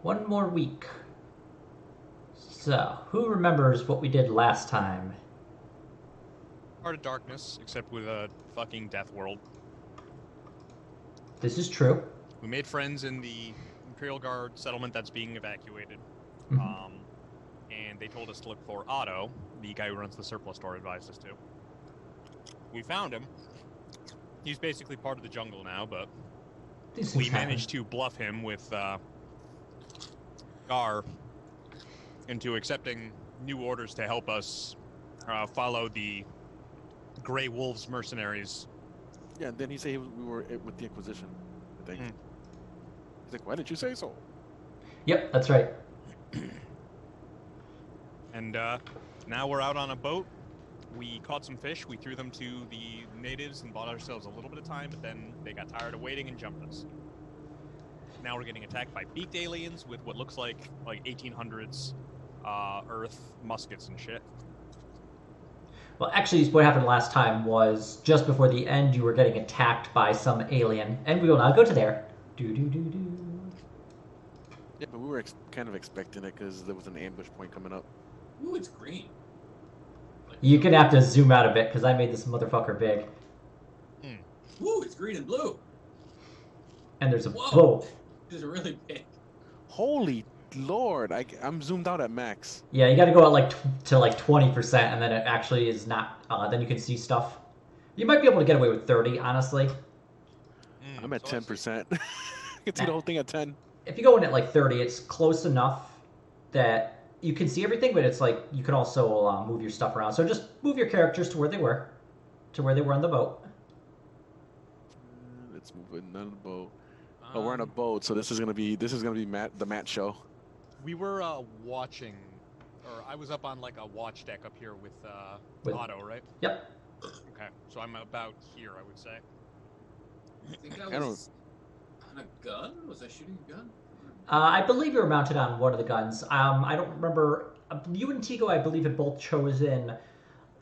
One more week. So, who remembers what we did last time? Heart of Darkness, except with a fucking death world. This is true. We made friends in the Imperial Guard settlement that's being evacuated. Mm-hmm. And they told us to look for Otto, the guy who runs the surplus store, advised us to. We found him. He's basically part of the jungle now, but we managed to bluff him with Gar into accepting new orders to help us follow the Grey Wolves mercenaries. Yeah, and then he said we were with the Inquisition, I think. He's like, why didn't you say so? Yep, that's right. And now we're out on a boat. We caught some fish. We threw them to the natives and bought ourselves a little bit of time, but then they got tired of waiting and jumped us. Now we're getting attacked by beaked aliens with what looks like 1800s Earth muskets and shit. Well, actually, what happened last time was just before the end, you were getting attacked by some alien, and we will now go to there. Yeah, but we were kind of expecting it because there was an ambush point coming up. Ooh, it's green. You're gonna have to zoom out a bit because I made this motherfucker big. Ooh, it's green and blue. And there's a boat. This is really big. Holy Lord, I'm zoomed out at max. Yeah, you got to go at to 20%, and then it actually is not. Then you can see stuff. You might be able to get away with 30, honestly. I'm at 10%. I can see the whole thing at 10. If you go in at 30, it's close enough that you can see everything, but it's you can also move your stuff around. So just move your characters to where they were, on the boat. Let's move it on the boat. Oh, we're on a boat, so this is gonna be the Matt show. We were watching, or I was up on a watch deck up here with Otto, right? Yep. Okay, so I'm about here, I would say. I think I was on a gun? Was I shooting a gun? I believe you were mounted on one of the guns. I don't remember. You and Tigo, I believe, had both chosen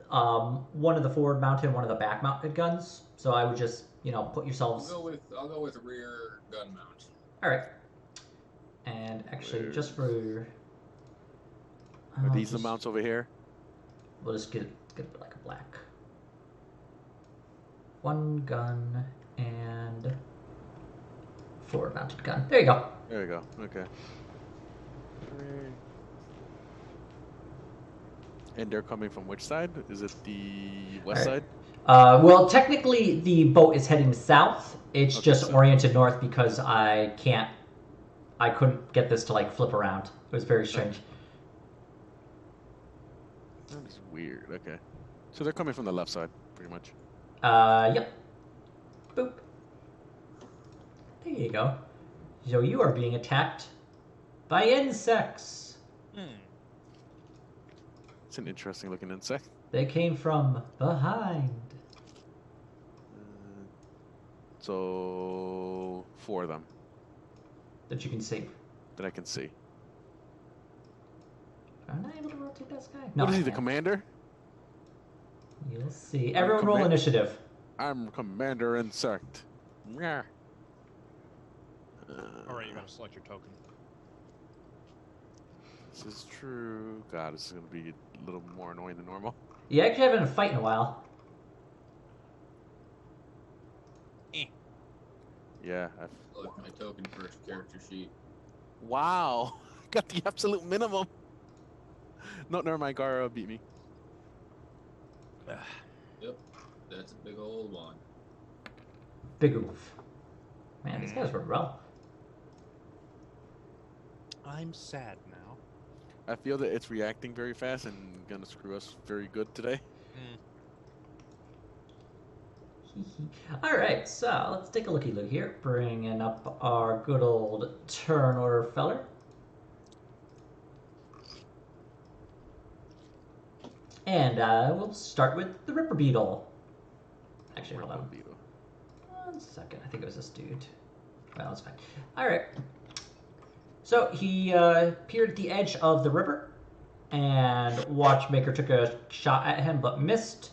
one of the forward-mounted and one of the back-mounted guns. So I would just, put yourselves. I'll go with rear gun mount. All right. And actually, just for. Are these the mounts over here? We'll just get a black. One gun and forward-mounted gun. There you go. There you go. Okay. And they're coming from which side? Is it the west side? Well, technically, the boat is heading south. It's just oriented north because I couldn't get this to flip around. It was very strange. That is weird. Okay. So they're coming from the left side, pretty much. Yep. Boop. There you go. So you are being attacked by insects. It's an interesting looking insect. They came from behind. So 4 of them. That you can see. That I can see. Am I able to rotate that guy? No. What is he, the commander? You'll see. Everyone roll initiative. I'm Commander Insect. Yeah. Alright, you gotta select your token. This is true. God, this is gonna be a little more annoying than normal. You actually haven't had a fight in a while. Yeah. Look, my token for character sheet. Wow. Got the absolute minimum. No, never mind. Gara beat me. Yep. That's a big old one. Big oof. Man, these guys were rough. I'm sad now. I feel that it's reacting very fast and gonna screw us very good today. Alright, so let's take a looky-loo here. Bringing up our good old turn order feller. And we'll start with the Ripper Beetle. Actually, hold on. 1 second. I think it was this dude. Well, that's fine. Alright. So he appeared at the edge of the river, and Watchmaker took a shot at him but missed,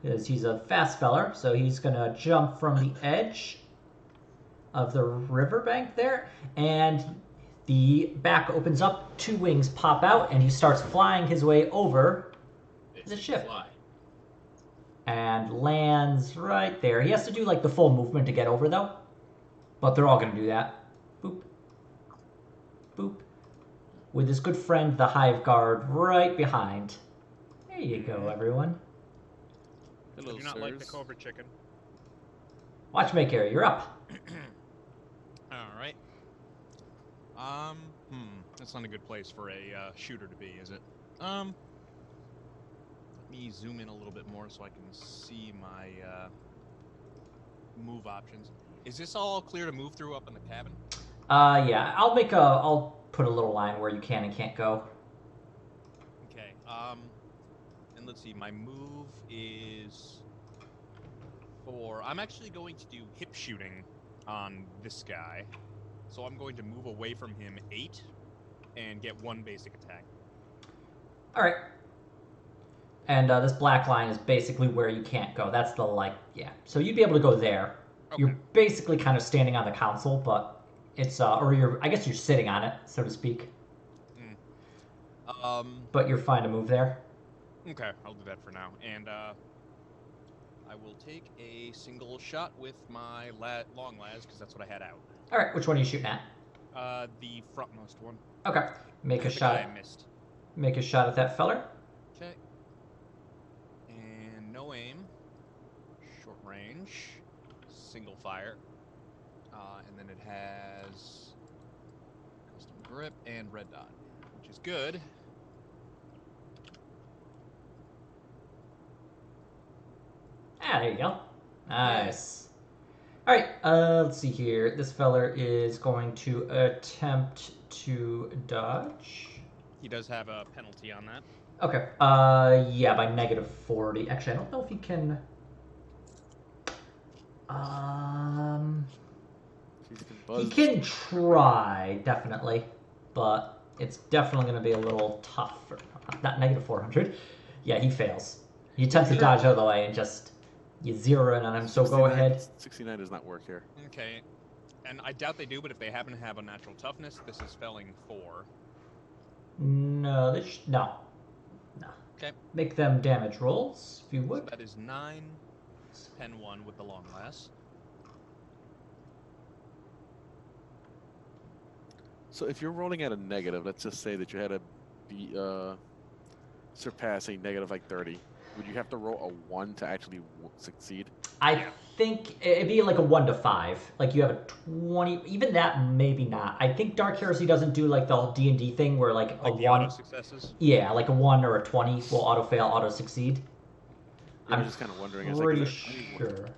because he's a fast feller, so he's going to jump from the edge of the riverbank there, and the back opens up, 2 wings pop out, and he starts flying his way over the ship. Fly. And lands right there. He has to do like the full movement to get over though. But they're all going to do that. Boop. Boop. With his good friend, the Hive Guard, right behind. There you go, everyone. I do not like the Cobra Chicken. Watchmaker, you're up. Alright. That's not a good place for a shooter to be, is it? Let me zoom in a little bit more so I can see my move options. Is this all clear to move through up in the cabin? Yeah, I'll put a little line where you can and can't go. Okay, and let's see, my move is for... I'm actually going to do hip shooting on this guy. So I'm going to move away from him 8 and get 1 basic attack. Alright. And this black line is basically where you can't go. That's the, like, yeah. So you'd be able to go there. Okay. You're basically kind of standing on the console, but it's, or I guess you're sitting on it, so to speak. But you're fine to move there. Okay, I'll do that for now. And I will take a single shot with my long las, because that's what I had out. Alright, which one are you shooting at? The frontmost one. Okay. Make a shot. I missed. Make a shot at that feller. Okay. And no aim. Short range. Single fire. And then it has custom grip and red dot, which is good. Ah, there you go. Nice. Alright, let's see here. This feller is going to attempt to dodge. He does have a penalty on that. Okay. Yeah, by -40. Actually, I don't know if he can... He can try, definitely. But it's definitely going to be a little tough. Not -400. Yeah, he fails. He attempts to dodge out of the way and just... You zero in on him, so go ahead. 69 does not work here. Okay. And I doubt they do, but if they happen to have a natural toughness, this is failing 4. No, no. Okay. Make them damage rolls, if you would. So that is 9, pen 1 with the long las. So if you're rolling at a negative, let's just say that you had to surpass a negative like 30. Would you have to roll a 1 to actually succeed? I think it'd be like a 1 to 5. Like you have a 20. Even that, maybe not. I think Dark Heresy doesn't do like the D&D thing where like a 1. Auto successes? Yeah, like a 1 or a 20 will auto fail, auto succeed. I'm just kind of wondering. Pretty sure.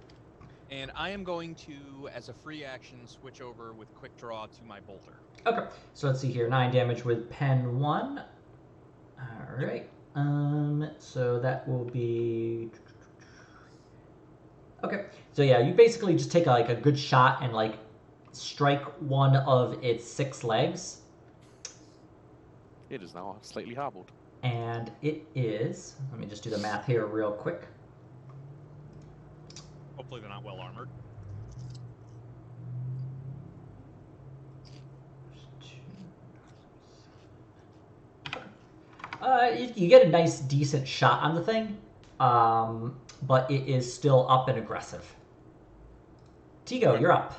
And I am going to, as a free action, switch over with quick draw to my bolter. Okay, so let's see here. 9 damage with pen 1. All right. So that will be... Okay, so yeah, you basically just take like a good shot and like strike one of its 6 legs. It is now slightly hobbled. And it is... Let me just do the math here real quick. Hopefully they're not well armored. You get a nice, decent shot on the thing, but it is still up and aggressive. Tigo, you're up.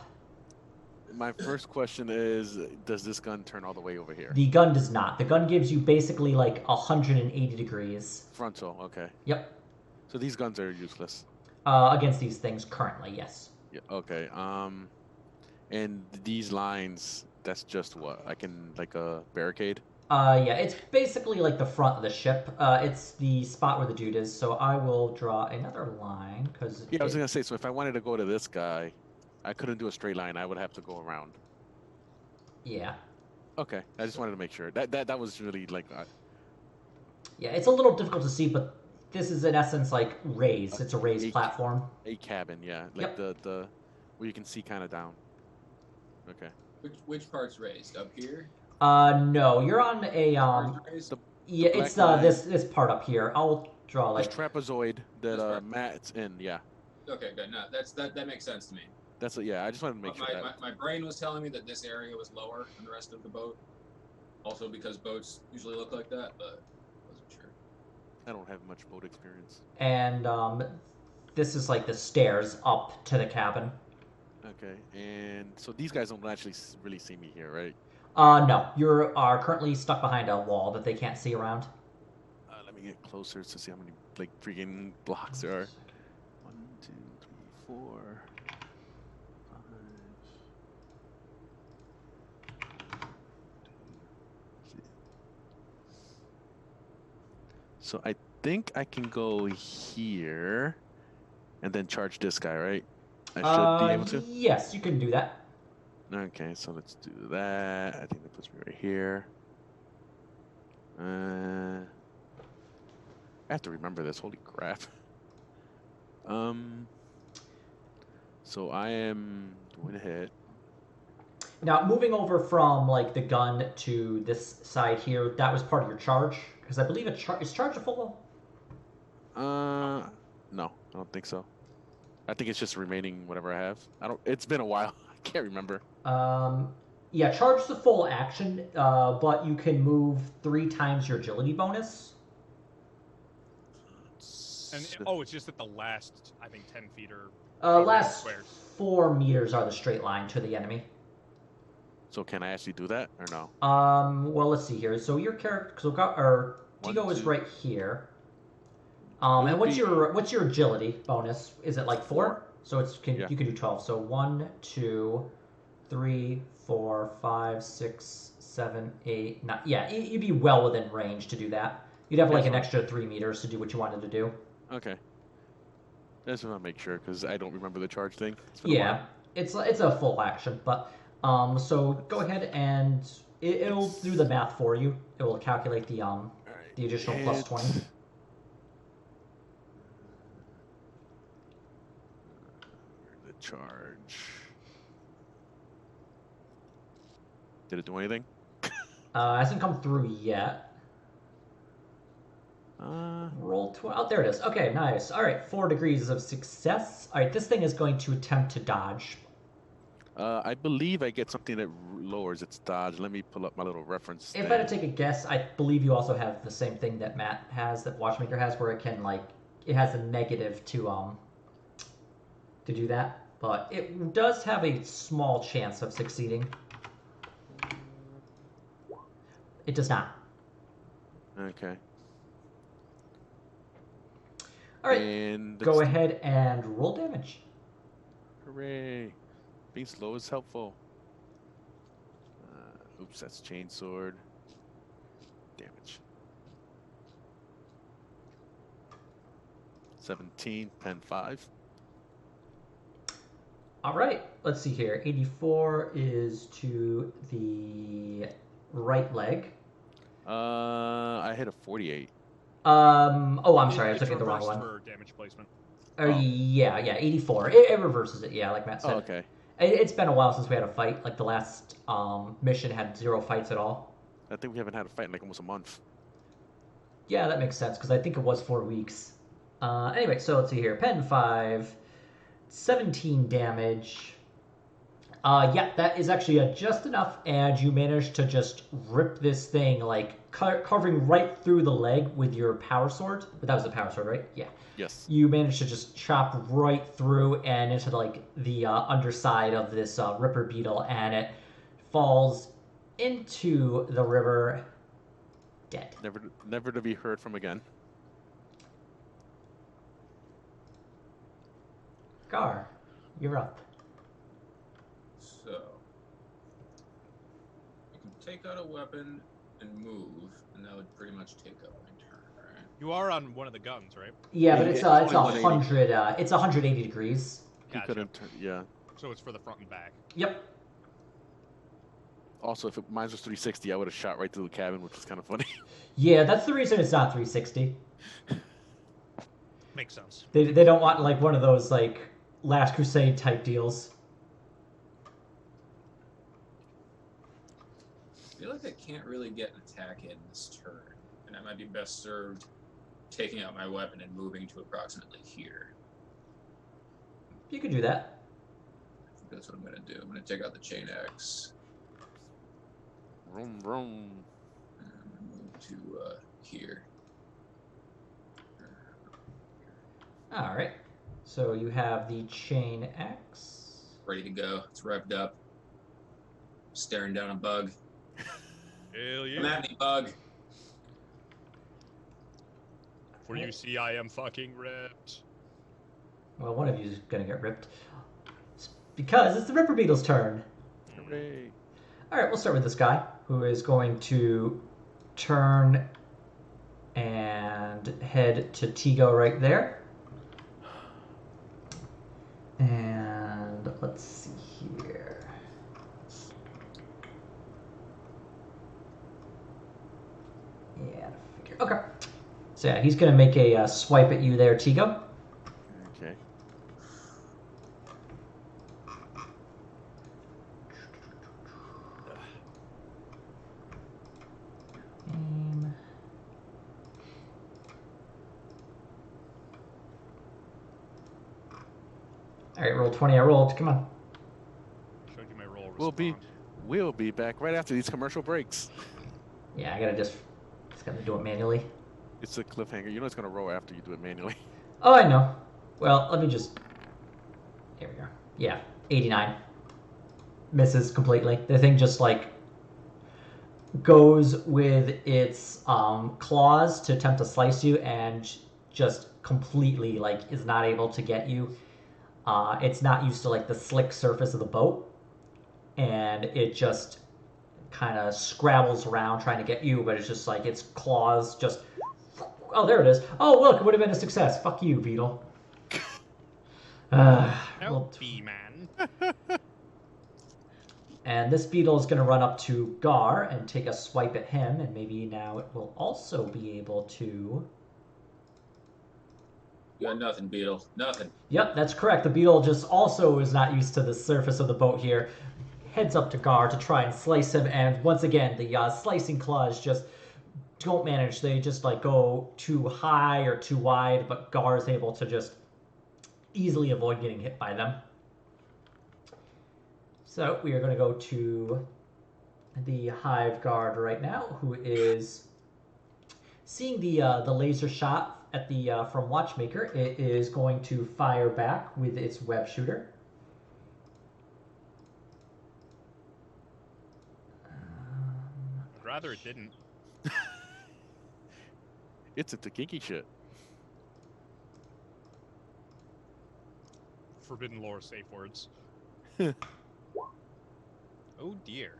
My first question is, does this gun turn all the way over here? The gun does not. The gun gives you basically like 180 degrees. Frontal, okay. Yep. So these guns are useless. Against these things currently, yes. Yeah, okay. And these lines, that's just what? I can, like a barricade? Yeah, it's basically like the front of the ship. It's the spot where the dude is, so I will draw another line, because... Yeah, I was going to say, so if I wanted to go to this guy, I couldn't do a straight line. I would have to go around. Yeah. Okay, I just wanted to make sure. That was really, like... Yeah, it's a little difficult to see, but this is, in essence, like, raised. It's a raised platform. A cabin, yeah. Like the where you can see kind of down. Okay. Which part's raised? Up here? No, you're on a, yeah, it's, this part up here. I'll draw, like... This trapezoid that, Matt's in, yeah. Okay, good. No, that makes sense to me. That's yeah. I just wanted to make But sure that. my brain was telling me that this area was lower than the rest of the boat. Also because boats usually look like that, but I wasn't sure. I don't have much boat experience. And this is like the stairs up to the cabin. Okay, and so these guys don't actually really see me here, right? No, you are currently stuck behind a wall that they can't see around. Let me get closer to see how many like freaking blocks there are. 1, 2, 3, 4, 5. So I think I can go here and then charge this guy, right? I should be able to. Yes, you can do that. Okay, so let's do that. I think that puts me right here. I have to remember this. Holy crap. So I am going ahead. Now, moving over from like the gun to this side here, that was part of your charge because I believe is charge a full. No, I don't think so. I think it's just remaining whatever I have. It's been a while. I can't remember. Yeah, charge the full action, but you can move 3 times your agility bonus. And it's just at the last, I think, 10 feet or. Last squares. 4 meters are the straight line to the enemy. So can I actually do that or no? Well, let's see here. So your character, Tigo is right here. And what's your agility bonus? Is it like 4? So you can do 12. So 1, 2, 3, 4, 5, 6, 7, 8, 9. Yeah, you'd be well within range to do that. You'd have like an extra 3 meters to do what you wanted to do. Okay. I just want to make sure because I don't remember the charge thing. Yeah, it's a full action, but so go ahead and it'll do the math for you. It will calculate the additional plus 20. The charge. Did it do anything? Hasn't come through yet. Roll 12. Oh, there it is. Okay, nice. All right, 4 degrees of success. All right, this thing is going to attempt to dodge. I believe I get something that lowers its dodge. Let me pull up my little reference. If I had to take a guess, I believe you also have the same thing that Matt has, that Watchmaker has, where it can it has a negative to do that, but it does have a small chance of succeeding. It does not. Okay. All right, and go ahead and roll damage. Hooray. Being slow is helpful. Oops, that's chainsword. Damage. 17, pen 5. All right, let's see here. 84 is to the right leg. I hit a 48. Oh, I'm sorry, I was looking at the wrong one. For damage placement. Yeah, 84. It reverses it, yeah, like Matt said. Oh, okay. It's been a while since we had a fight. Like the last mission had 0 fights at all. I think we haven't had a fight in like almost a month. Yeah, that makes sense because I think it was 4 weeks. Anyway, so let's see here. Pen 5, 17 damage. Yeah, that is actually just enough, and you managed to just rip this thing, like, covering right through the leg with your power sword. But that was the power sword, right? Yeah. Yes. You managed to just chop right through and into, like, the underside of this Ripper Beetle, and it falls into the river dead. Never to be heard from again. Gar, you're up. So, I can take out a weapon and move, and that would pretty much take up my turn, right? You are on one of the guns, right? Yeah, but it's a 180. it's 180 degrees. He couldn't turn, yeah. So it's for the front and back. Yep. Also, if mine was 360, I would have shot right through the cabin, which is kind of funny. Yeah, that's the reason it's not 360. Makes sense. They don't want like one of those like Last Crusade type deals. I feel like I can't really get an attack in this turn, and I might be best served taking out my weapon and moving to approximately here. You could do that. That's what I'm gonna do. I'm gonna take out the chain X. Vroom, vroom. And move to here. All right. So you have the chain X. Ready to go. It's revved up. Staring down a bug. Hell Come yeah. at me, bug. For you see, I am fucking ripped. Well, one of you is gonna get ripped. Because it's the Ripper Beetle's turn. Hooray. All right, we'll start with this guy who is going to turn and head to Tigo right there. And let's see here. Yeah, figure. Okay. So yeah, he's going to make a swipe at you there, Tigo. Okay. Aim. All right, roll 20. I rolled. Come on. Showed you my roll. We'll be back right after these commercial breaks. Yeah, I gotta just gotta do it manually. It's a cliffhanger. You know it's gonna roll after you do it manually. Oh, I know. Well, let me just. Here we go. Yeah, 89. Misses completely. The thing just like goes with its claws to attempt to slice you, and just completely like is not able to get you. It's not used to like the slick surface of the boat, and it just kind of scrabbles around trying to get you, but it's just like its claws just. Oh, there it is. Oh, look, it would have been a success. Fuck you, Beetle. Help me, man. And this Beetle is going to run up to Gar and take a swipe at him, and maybe now it will also be able to. You got nothing, Beetle. Nothing. Yep, that's correct. The Beetle just also is not used to the surface of the boat here. Heads up to Gar to try and slice him, and once again, the slicing claws just don't manage. They just like go too high or too wide, but Gar is able to just easily avoid getting hit by them. So we are going to go to the Hive Guard right now, who is seeing the laser shot at the from Watchmaker. It is going to fire back with its web shooter. I'd rather it didn't. It's a Takinki shit. Forbidden lore safe words. Oh dear.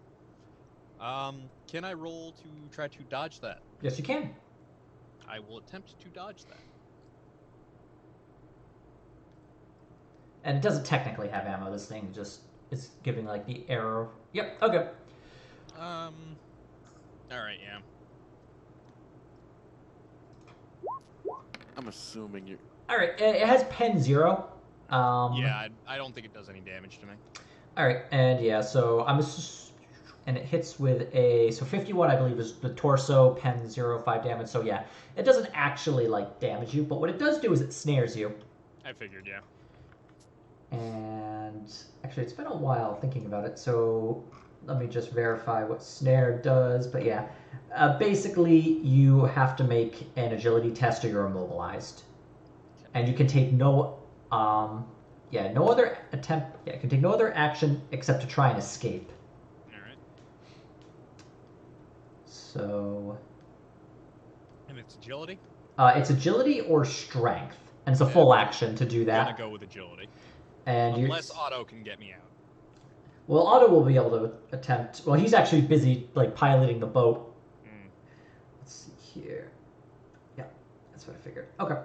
Can I roll to try to dodge that? Yes, you can. I will attempt to dodge that. And it doesn't technically have ammo. This thing just is giving like the arrow. Yep. Okay. All right, yeah. I'm assuming you. All right. It has pen 0. Yeah, I don't think it does any damage to me. All right, and yeah, so and it hits with a 51, I believe, is the torso, pen 0, 5 damage. So yeah, it doesn't actually like damage you, but what it does do is it snares you. I figured, yeah. And actually, it's been a while thinking about it, so let me just verify what snare does. But yeah, basically you have to make an agility test or you're immobilized, and you can take no other attempt. Yeah, you can take no other action except to try and escape. All right. So. And it's agility? It's agility or strength, and it's a full action to do that. I'm gonna go with agility. And unless Otto can get me out. Well, Otto will be able to attempt. Well, he's actually busy like piloting the boat. Mm. Let's see here. Yeah, that's what I figured. Okay.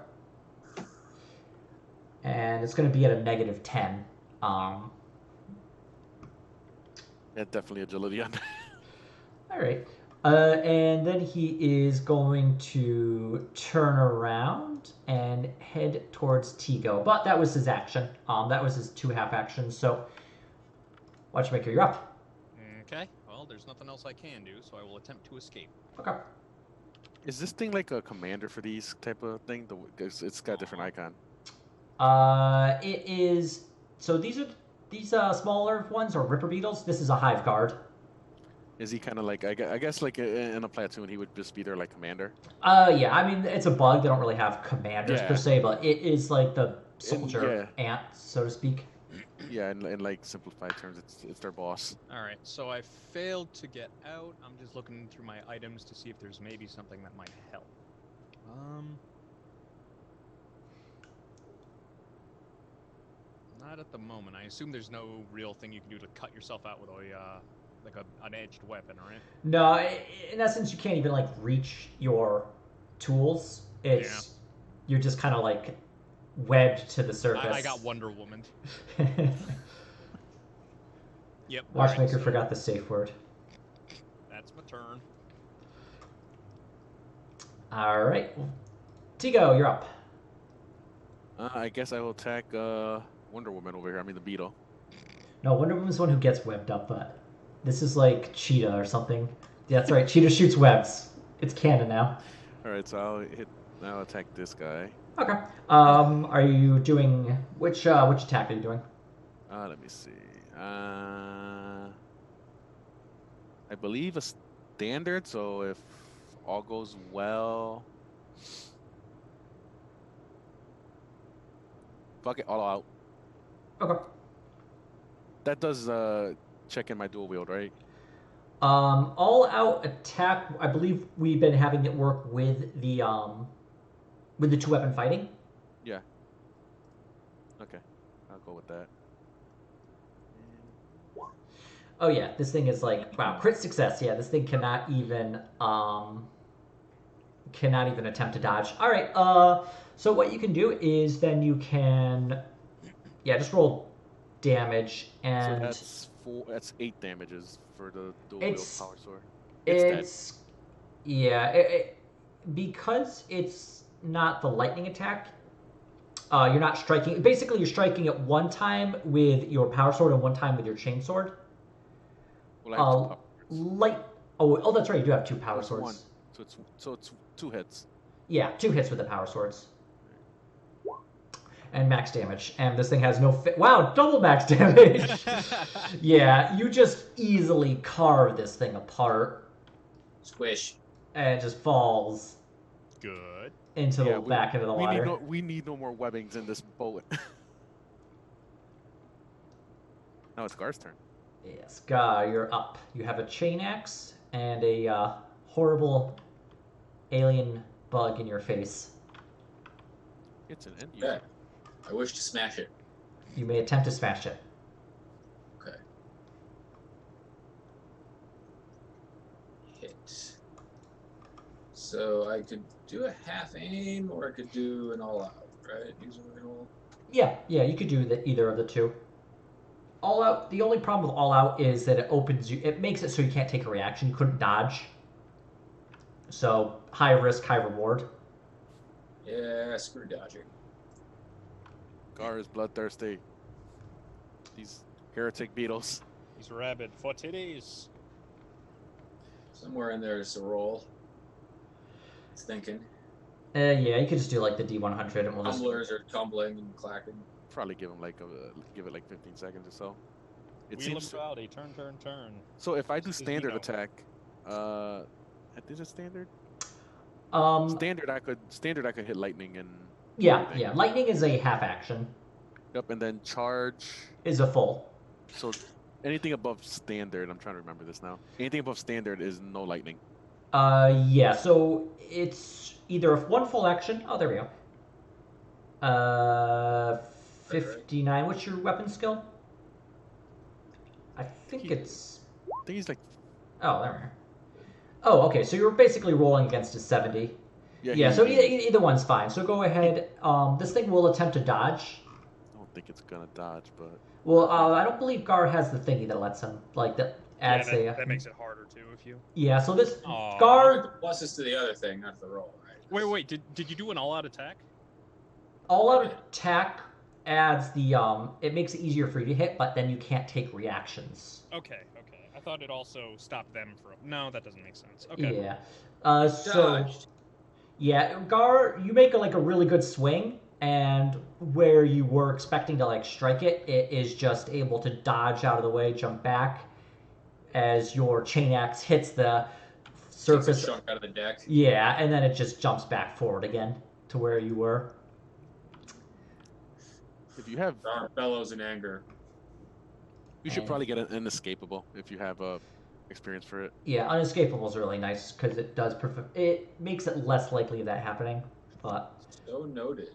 And it's going to be at a -10. Yeah, definitely agility on that. All right. And then he is going to turn around and head towards Tigo. But that was his action. That was his 2.5 actions. So, Watchmaker, you're up. Okay. Well, there's nothing else I can do, so I will attempt to escape. Okay. Is this thing like a commander for these type of thing? It's got a different icon. It is. So these are these smaller ones are Ripper Beetles. This is a Hive Guard. Is he kind of like I guess like in a platoon he would just be their like commander? Yeah. I mean, it's a bug. They don't really have commanders per Yeah. se, but it is like the soldier yeah. ant, so to speak. Yeah, in like simplified terms, it's their boss. All right, so I failed to get out. I'm just looking through my items to see if there's maybe something that might help. Not at the moment. I assume there's no real thing you can do to cut yourself out with an edged weapon, right? No, in essence, you can't even like reach your tools. It's you're just kind of like webbed to the surface. I got Wonder Woman. Yep. Watchmaker alright, so forgot the safe word. That's my turn. All right, Tigo, you're up. I guess I will attack Wonder Woman over here. I mean the Beetle. No, Wonder Woman's the one who gets webbed up, but this is like Cheetah or something. Yeah, that's right. Cheetah shoots webs. It's canon now. All right, so I'll attack this guy. Okay. Are you doing which attack are you doing? Let me see. I believe a standard. So if all goes well, fuck it, all out. Okay. That does check in my dual wield, right? All out attack. I believe we've been having it work with the 2-weapon fighting. Yeah. Okay, I'll go with that. Oh yeah, this thing is like wow, crit success. Yeah, this thing cannot even attempt to dodge. All right. So what you can do is then you can just roll damage and so that's 8 damages for the dual wield power sword. It's because it's not the lightning attack. You're not striking. Basically, you're striking it one time with your power sword and one time with your chain sword. Well, I have Oh, that's right. You do have 2 power swords. One. So it's 2 hits. Yeah, 2 hits with the power swords. And max damage. And this thing has no wow, double max damage. Yeah, you just easily carve this thing apart. Squish. And it just falls. Good. Into the back of the water. We need no more webbings in this boat. Now it's Gar's turn. Yes, Gar, you're up. You have a chain axe and a horrible alien bug in your face. It's an end Yeah. user. I wish to smash it. You may attempt to smash it. Okay. Hit. So I could do a half aim, or I could do an all out, right? Using the roll. Yeah, you could do either of the two. All out. The only problem with all out is that it makes it so you can't take a reaction. You couldn't dodge. So high risk, high reward. Yeah, screw dodging. Gar is bloodthirsty. These heretic beetles. He's rabid for titties. Somewhere in there is a roll. It's thinking. Yeah, you could just do like the D100 and we'll just... Tumblers are tumbling and clacking. Probably give him give it like 15 seconds or so. Wheel of Rowdy, turn. So if I do standard attack, is it standard? Standard I could hit lightning and. Yeah. Lightning is a half action. Yep, and then charge is a full. So anything above standard, I'm trying to remember this now. Anything above standard is no lightning. Yeah. So it's either one full action. Oh, there we go. 59. What's your weapon skill? I think he's like. Oh, there we are. Oh, okay. So you're basically rolling against a 70. Yeah. So either one's fine. So go ahead. This thing will attempt to dodge. I don't think it's gonna dodge, but. Well, I don't believe Gar has the thingy that lets him that adds that makes it harder too if you. Yeah. So this Gar pluses to the other thing, not the roll, right? Wait. Did you do an all-out attack? All-out attack adds the it makes it easier for you to hit, but then you can't take reactions. Okay. I thought it also stopped them from. No, that doesn't make sense. Okay. Yeah. So. Yeah, Gar, you make a really good swing, and where you were expecting to like strike it, it is just able to dodge out of the way, jump back as your chain axe hits the surface. Takes a chunk out of the deck. Yeah, and then it just jumps back forward again to where you were. If you have, Bellows in anger. you should probably get an inescapable if you have experience for it. Yeah, unescapable is really nice because it does it makes it less likely of that happening. But So noted.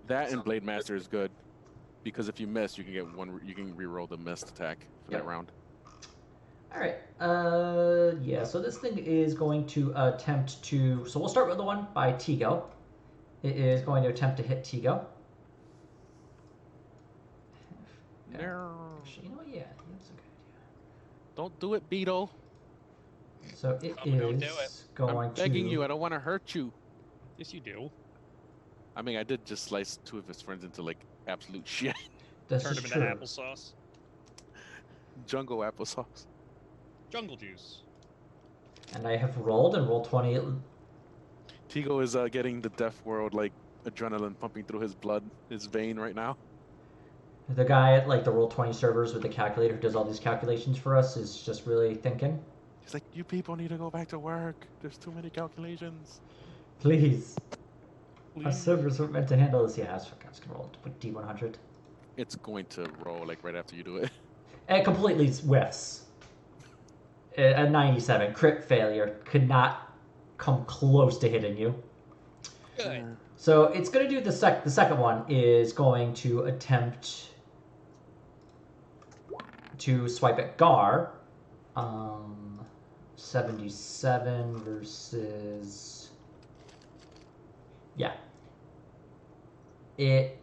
That and Blade Master is good because if you miss, you can get one. You can reroll the missed attack for that round. all right, yeah. So this thing is going to attempt to. So we'll start with the one by Tigo. It is going to attempt to hit Tigo. No. Actually, you know what? Yeah, that's a good idea. Don't do it, Beetle. So it Don't do is going I'm begging to. you. I don't want to hurt you. Yes, you do. I mean, I did just slice two of his friends into like absolute shit. This Turn is him true. into applesauce. Jungle applesauce. Jungle juice. And I have rolled and rolled 20. Tigo is getting the death world like adrenaline pumping through his blood, his vein right now. The guy at like the Roll20 servers with the calculator who does all these calculations for us is just really thinking. He's like, you people need to go back to work. There's too many calculations. Please. Our Please. servers weren't meant to handle this. Yeah, I was gonna roll with D100. It's going to roll like right after you do it. It completely whiffs. A 97 crit failure could not come close to hitting you. Good. So it's going to do the second one is going to attempt to swipe at Gar. 77 versus. Yeah. It.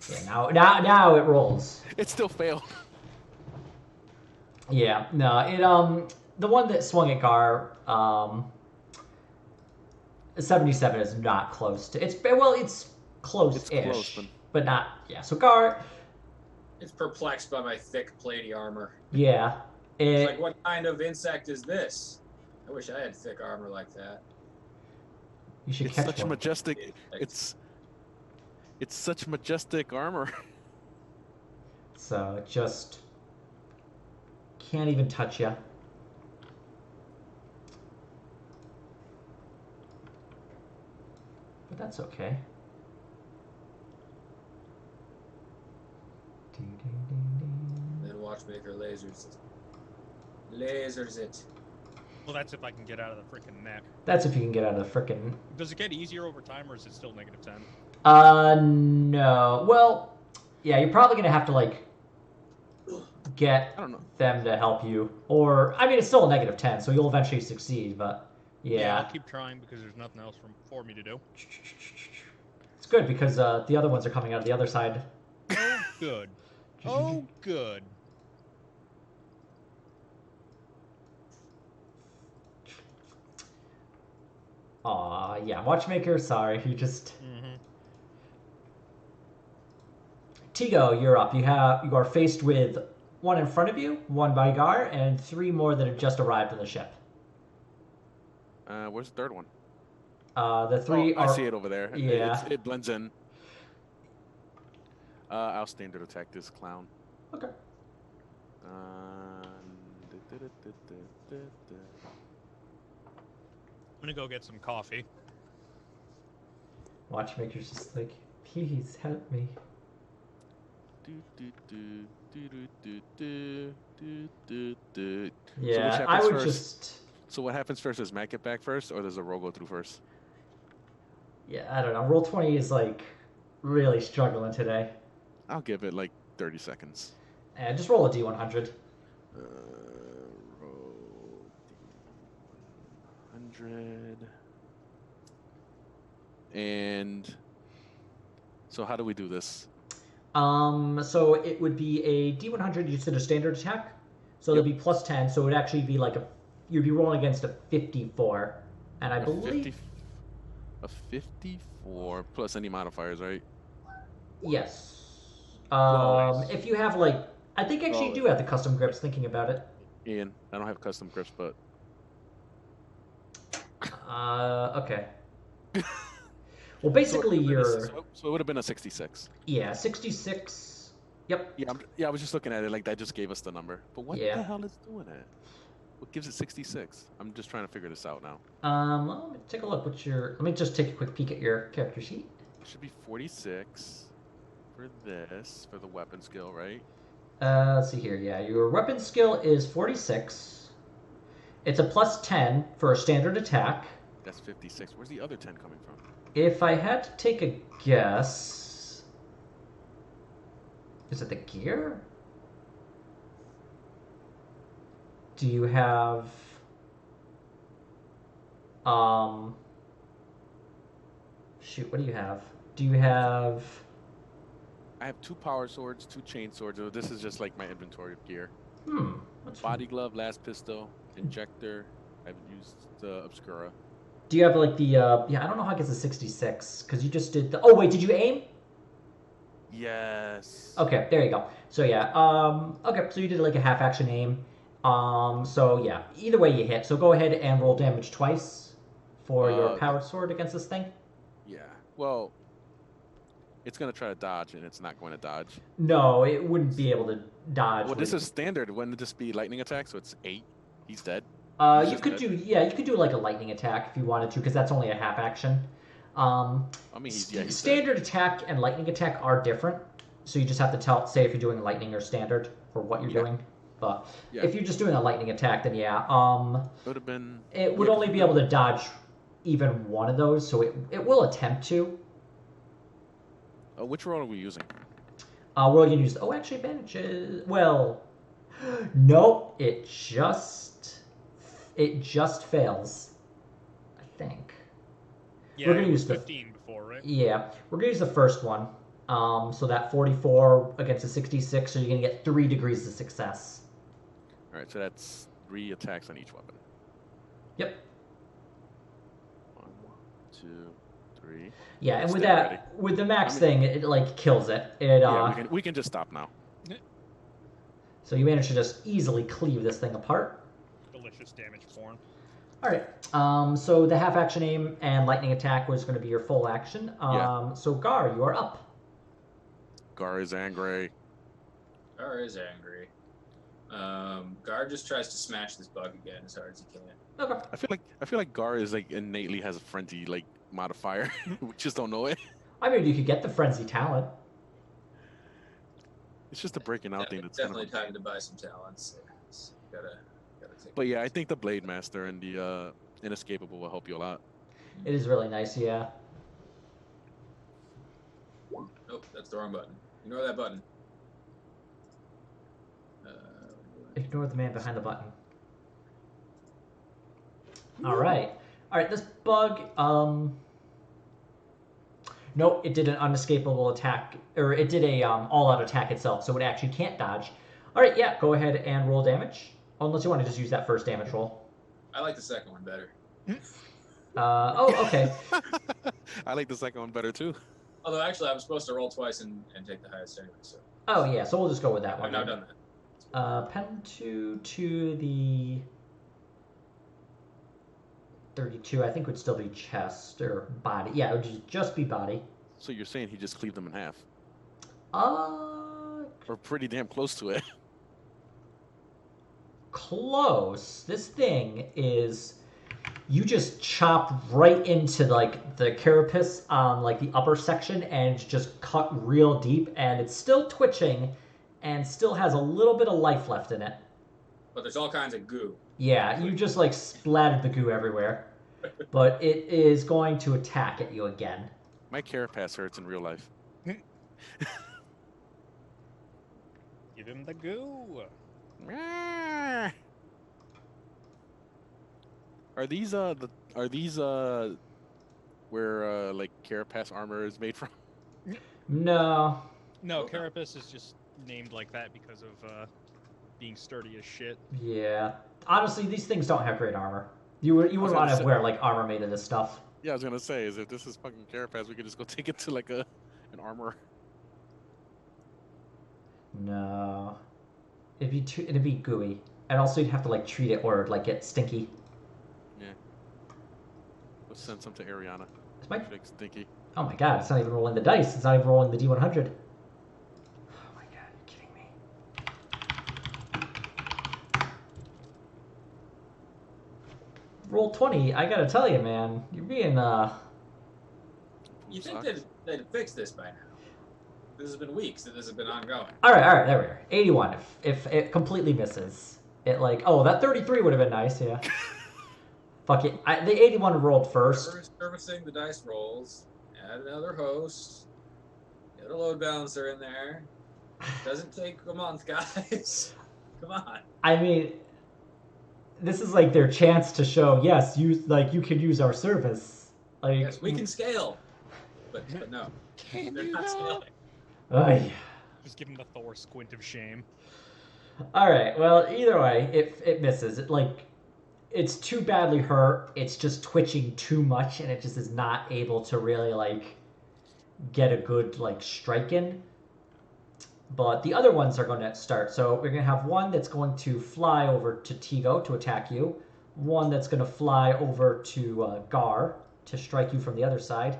Yeah. Now it rolls. It still failed. Yeah. No. It the one that swung at Gar 77 is not close to. It's close-ish, It's close, but not. Yeah. So Gar. It's perplexed by my thick platy armor. Yeah. It's like, what kind of insect is this? I wish I had thick armor like that. You should It's catch such one. majestic. It's such majestic armor. So it just can't even touch you. But that's okay. Then Watchmaker lasers it. Lasers it. Well, that's if I can get out of the freaking net. That's if you can get out of the frickin'. Does it get easier over time, or is it still -10? No. Well, yeah, you're probably gonna have to like get I don't know. them to help you, or I mean, it's still a -10, so you'll eventually succeed. But yeah, I'll keep trying because there's nothing else for me to do. it's good because the other ones are coming out of the other side. Oh, good. Oh, good. Aw, yeah, Watchmaker. Sorry, you just. Tigo, you're up. You are faced with one in front of you, one by Gar, and 3 more that have just arrived on the ship. Where's the third one? The 3 I are. see it over there. Yeah. It blends in. I'll standard attack this clown. Okay. I'm gonna go get some coffee. Watchmaker's just like, please help me. Yeah, I would just. So what happens first? Does Matt get back first, or does the roll go through first? Yeah, I don't know. Roll20 is like really struggling today. I'll give it like 30 seconds. And just roll a D100. Roll D100. And so how do we do this? So it would be a D100. You said a standard attack, so it'll be plus 10. So it would actually be like you'd be rolling against a 54, and I believe a 54 plus any modifiers, right? yes. Nice. If you have I think actually you do have the custom grips. Thinking about it. Ian, I don't have custom grips, but Okay. Well, basically, So it would have been a 66. Yeah, 66. Yep. Yeah, I was just looking at it like that just gave us the number. But what Yeah. the hell is doing it? What gives it 66? I'm just trying to figure this out now. Let me take a look. Let me just take a quick peek at your character sheet. It should be 46 for this, for the weapon skill, right? Let's see here. Yeah, your weapon skill is 46. It's a plus 10 for a standard attack. That's 56. Where's the other 10 coming from? If I had to take a guess, is it the gear? Do you have shoot, what do you have? Do you have I have 2 power swords, 2 chain swords. Oh, this is just like my inventory of gear. What's Body glove, last pistol, injector. I've used the Obscura. Do you have like the yeah, I don't know how it gets a 66 because you just did the. Oh wait, did you aim? Yes. Okay, there you go. So yeah, okay, so you did like a half action aim. So yeah, either way you hit. So go ahead and roll damage twice for your powered sword against this thing. Yeah. Well, it's gonna try to dodge, and it's not going to dodge. No, it wouldn't be able to dodge. Well, this is standard. Wouldn't it just be lightning attack? So it's 8. He's dead. You could do like a lightning attack if you wanted to, because that's only a half action. I mean, he's standard dead. attack and lightning attack are different, so you just have to say if you're doing lightning or standard or what you're doing. But if you're just doing a lightning attack, then yeah, it would have been. It would only be able to dodge even one of those, so it will attempt to. Which roll are we using? We're going to use. Oh, actually, advantages. Well, nope. It just fails. I think. Yeah, we're gonna use 15 before, right? Yeah, we're gonna use the first one. So that 44 against a 66, so you're gonna get 3 degrees of success. All right, so that's 3 attacks on each weapon. Yep. 1, 2, 3. Yeah, and with the max thing, it like kills it. Yeah, we can just stop now. So you managed to just easily cleave this thing apart. Delicious damage porn. All right. So the half action aim and lightning attack was going to be your full action. So Gar, you are up. Gar is angry. Gar is angry. Gar just tries to smash this bug again as hard as he can. Okay. I feel like Gar is like innately has a frenzy like modifier. We just don't know it. I mean, you could get the frenzy talent. It's just a breaking out thing. That's definitely time to buy some talents. So gotta take. But yeah, I think the Blade Master and the Inescapable will help you a lot. It is really nice, yeah. Nope, that's the wrong button. Ignore that button. Ignore the man behind the button. All right. This bug. Nope, it did an unescapable attack, or it did a all-out attack itself, so it actually can't dodge. All right, yeah, go ahead and roll damage. Unless you want to just use that first damage roll. I like the second one better. Okay. I like the second one better too. Although actually, I was supposed to roll twice and take the highest anyway. So. Oh yeah, so we'll just go with that one. I've now done that. Pen to the 32. I think would still be chest or body. Yeah, it would just be body. So you're saying he just cleaved them in half? We're pretty damn close to it. Close. This thing is, you just chop right into like the carapace on like the upper section and just cut real deep, and it's still twitching and still has a little bit of life left in it. But there's all kinds of goo. Yeah, you just like splattered the goo everywhere. But it is going to attack at you again. My carapace hurts in real life. Give him the goo. Are these where like carapace armor is made from? No. No, carapace is just named like that because of being sturdy as shit. Yeah. Honestly, these things don't have great armor. You wouldn't want to wear like armor made of this stuff. Yeah, I was gonna say, is if this is fucking carapace, we could just go take it to like an armor. No. It'd be gooey. And also you'd have to like treat it or like get stinky. Yeah. Let's send some to Ariana. Is my... Stinky. Oh my god, it's not even rolling the dice. It's not even rolling the D100. Oh my god, you're kidding me. Roll 20. I gotta tell you, man, you're being You think they'd fix this by now? This has been weeks that this has been ongoing. All right, there we are. 81. If it completely misses, it like that 33 would have been nice, yeah. Fuck it. The 81 rolled first. We're servicing the dice rolls. Add another host. Get a load balancer in there. Doesn't take a month, guys. Come on. I mean, this is like their chance to show, yes, you can use our service. Like, Yes, we can scale. But no. They're not scaling. Ay. Just give him the Thor squint of shame. All right. Well, either way, it misses. It's too badly hurt. It's just twitching too much, and it just is not able to really get a good strike in. But the other ones are going to start. So we're going to have one that's going to fly over to Tigo to attack you. One that's going to fly over to Gar to strike you from the other side.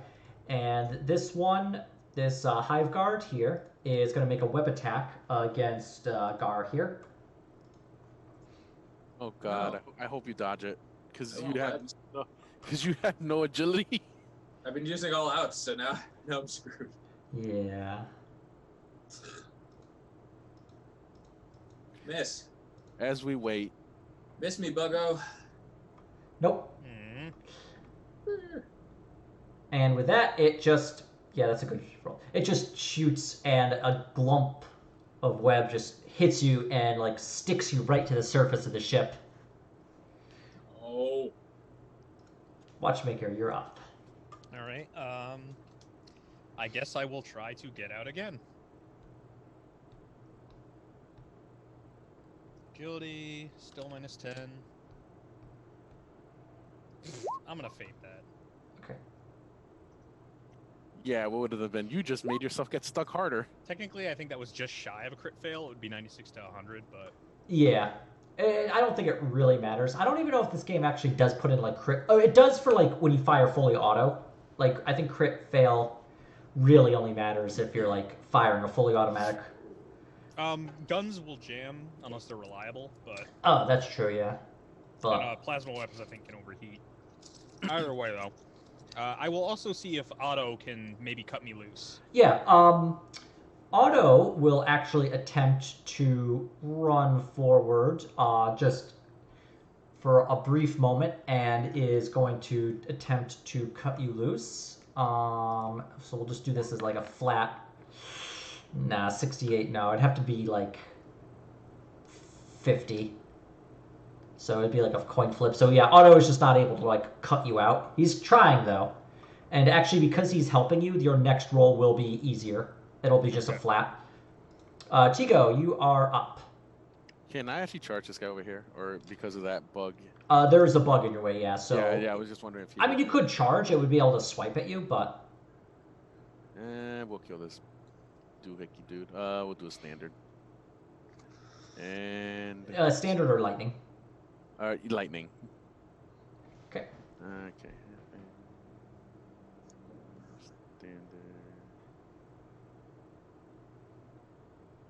And this one, this Hive Guard here, is going to make a web attack against Gar here. Oh god, No. I hope you dodge it, because Oh, you have no agility. I've been using all outs, so now I'm screwed. Yeah. Miss. As we wait, Miss me, Buggo. Nope. Mm. And with that, it just... Yeah, that's a good roll. It just shoots, and a glump of web just hits you and sticks you right to the surface of the ship. Oh. Watchmaker, you're up. All right. I guess I will try to get out again. Agility, still -10. I'm gonna fade that. Okay. yeah, what would it have been? You just made yourself get stuck harder. Technically, I think that was just shy of a crit fail. It would be 96 to 100, but Yeah. And I don't think it really matters. I don't even know if this game actually does put in crit... Oh, it does for when you fire fully auto. I think crit fail really only matters if you're firing a fully automatic. guns will jam unless they're reliable, but Oh, that's true, yeah. But and, plasma weapons I think can overheat. Either way, though, I will also see if Otto can maybe cut me loose. yeah, Otto will actually attempt to run forward just for a brief moment and is going to attempt to cut you loose. So we'll just do this as a flat... Nah, 68, no. It'd have to be 50. So it'd be a coin flip. So yeah, Otto is just not able to cut you out. He's trying though. And actually, because he's helping you, your next roll will be easier. It'll be just a flat. Tigo, you are up. Can I actually charge this guy over here, or because of that bug? There is a bug in your way, yeah. So Yeah, I was just wondering if I mean, you could charge. It would be able to swipe at you, but we'll kill this doohickey dude. We'll do a standard. And standard or lightning. lightning. Okay. Okay. Standard.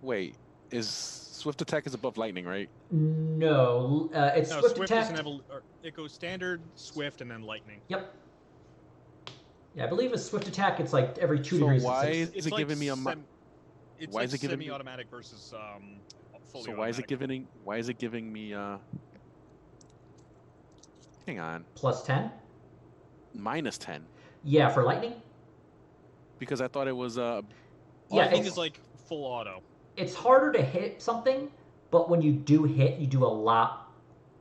Wait, is swift attack is above lightning, right? No, it's No, swift Swift attack. is it goes standard, Swift, and then Lightning. Yep. Yeah, I believe a swift attack. It's every 2 So degrees. why of is it giving me a? It's Why is it giving me- semi-automatic versus fully So why is it automatic. giving? Why is it giving me? Hang on, +10. -10. Yeah, for lightning. Because I thought it was Yeah, Lightning it's, is full auto. it's harder to hit something, but when you do hit, you do a lot.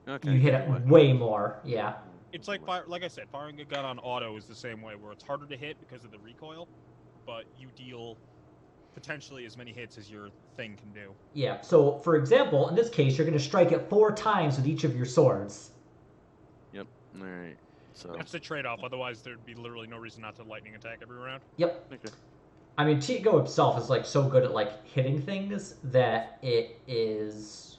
Okay. You hit it way more. Yeah. It's like I said, firing a gun on auto is the same way, where it's harder to hit because of the recoil, but you deal potentially as many hits as your thing can do. Yeah. So, for example, in this case, you're going to strike it 4 times with each of your swords. Yep. All right. So. That's the trade-off. Otherwise, there'd be literally no reason not to lightning attack every round. Yep. Okay. I mean, Tigo himself is so good at hitting things that it is.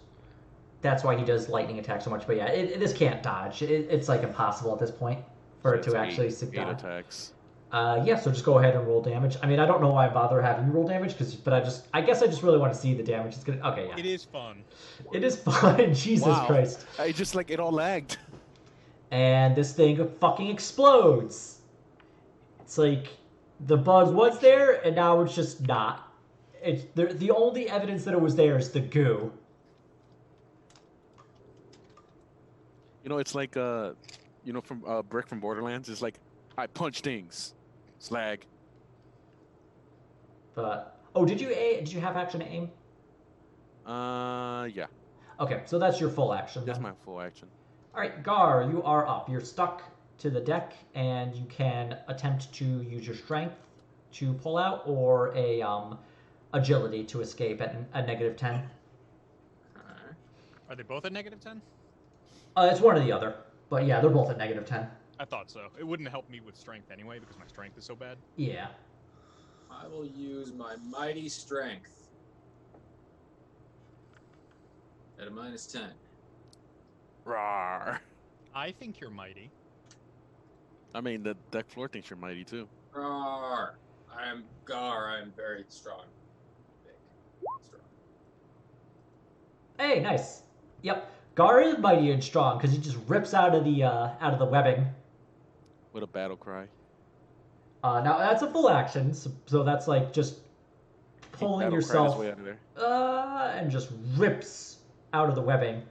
That's why he does lightning attack so much. But yeah, this can't dodge. It's impossible at this point for it So to it's actually eight dodge. attacks. Yeah, so just go ahead and roll damage. I mean, I don't know why I bother having you roll damage, but I guess I just really want to see the damage. It's gonna. Okay, yeah. It is fun. It is fun. Jesus Wow. Christ. I just like it all lagged. And this thing fucking explodes. It's like the bug was there, and now it's just not. It's the only evidence that it was there is the goo. You know, it's like from Brick from Borderlands. It's like I punch things. Slag. But did you have action to aim? Yeah. Okay, so that's your full action. That's then. my full action. All right, Gar, you are up. You're stuck to the deck, and you can attempt to use your strength to pull out, or a agility to escape at a -10. Alright. Are they both at -10? It's one or the other, but yeah, they're both at -10. I thought so. It wouldn't help me with strength anyway because my strength is so bad. Yeah. I will use my mighty strength at a -10. Rawr. I think you're mighty. I mean, the deck floor thinks you're mighty too. Rawr. I am Gar. I am very strong. Big. Strong. Hey, nice. Yep. Gar is mighty and strong because he just rips out of the webbing. With a battle cry. Now that's a full action, so that's like just pulling Battle cry his yourself way out of there. and just rips out of the webbing.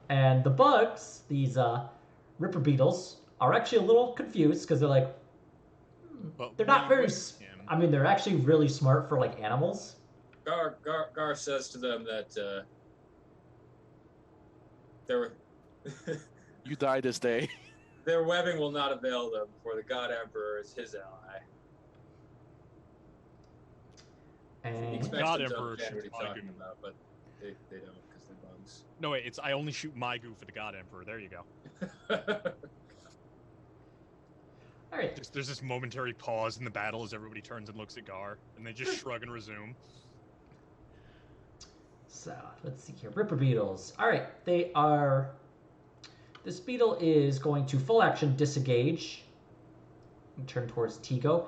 And the bugs, these ripper beetles, are actually a little confused because they're like, But they're not we very. whipped him. I mean, they're actually really smart for like animals. Gar says to them that their You die this day. their webbing will not avail them, for the God Emperor is his ally. He And expects God them to Emperor understand what shoots he's my talking goo. about, but they don't because they're bugs. No, wait, it's I only shoot my goo for the God Emperor. There you go. all right, There's this momentary pause in the battle as everybody turns and looks at Gar, and they just shrug and resume. so let's see here. Ripper beetles. All right, they are. This beetle is going to full action disengage and turn towards Tigo.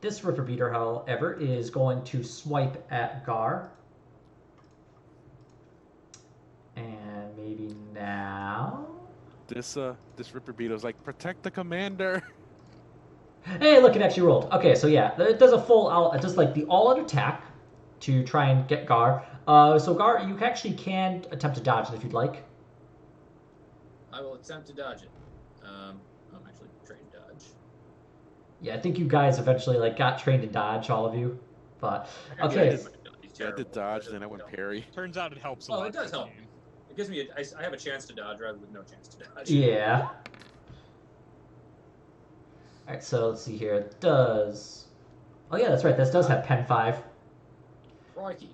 This ripper beetle, however, is going to swipe at Gar. And maybe now. This Ripper Beetle's like, protect the commander. Hey, look, it actually rolled. Okay, so yeah, it does a full out. It does like the all-out attack to try and get Gar. So Gar, you actually can attempt to dodge it if you'd like. I will attempt to dodge it. I'm actually trained dodge. Yeah, I think you guys eventually like got trained in dodge, all of you. But okay, I did dodge, then I went parry. Turns out it helps a Oh, lot. it does for the help. game. It gives me I have a chance to dodge rather than no chance to dodge. yeah. All right, so let's see here. It does. Oh yeah, that's right. This does have pen 5. Crikey.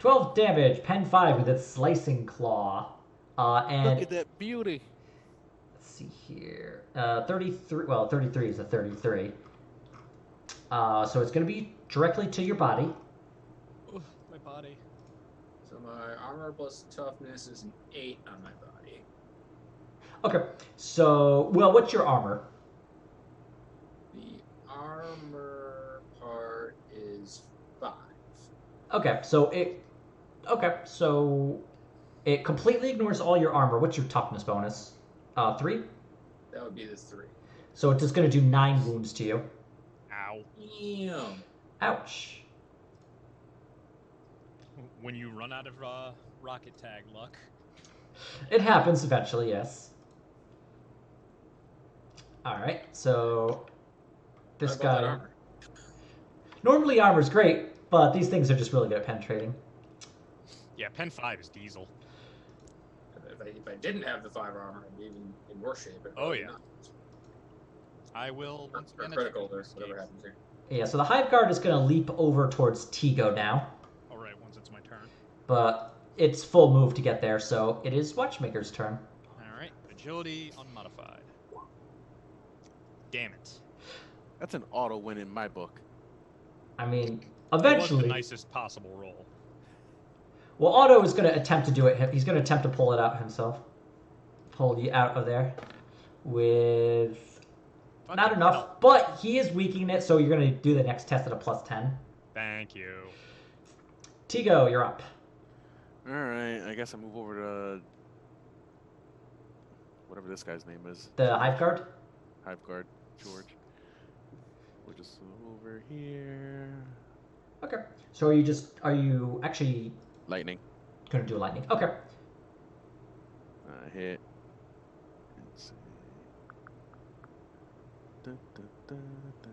12 damage, pen 5 with its slicing claw. And Look at that beauty. let's see here. 33. Well, 33 is a 33. So it's going to be directly to your body. Oof, my body. So my armor plus toughness is an 8 on my body. Okay. So, well, what's your armor? The armor part is 5. Okay. So it completely ignores all your armor. What's your toughness bonus? 3. That would be the 3. So it's just going to do 9 wounds to you. Ow. Damn. Ouch. When you run out of rocket tag luck. It happens eventually, yes. Alright, so this What about that guy. armor? Normally armor's great, but these things are just really good at penetrating. Yeah, pen 5 is diesel. If I didn't have the 5 armor, I'd be even in worse shape. I'd Oh, probably yeah. not. I will once Or again. critical attempt or to whatever escape. happens here. Yeah, so the Hive Guard is going to leap over towards Tigo now, All right, once it's my turn. but it's full move to get there, so it is Watchmaker's turn. All right, agility unmodified. Damn it. That's an auto win in my book. I mean, It was eventually. the nicest possible roll. Well, Otto is going to attempt to do it. He's going to attempt to pull it out himself. Pull you out of there with Not enough, but he is weakening it, so you're going to do the next test at a +10. Thank you. Tigo, you're up. All right, I guess I move over to whatever this guy's name is. The Hive Guard? Hive Guard, George. We'll just move over here. Okay. So are you actually Lightning. going to do lightning? Okay. Hit. Let's see. Da, da, da, da.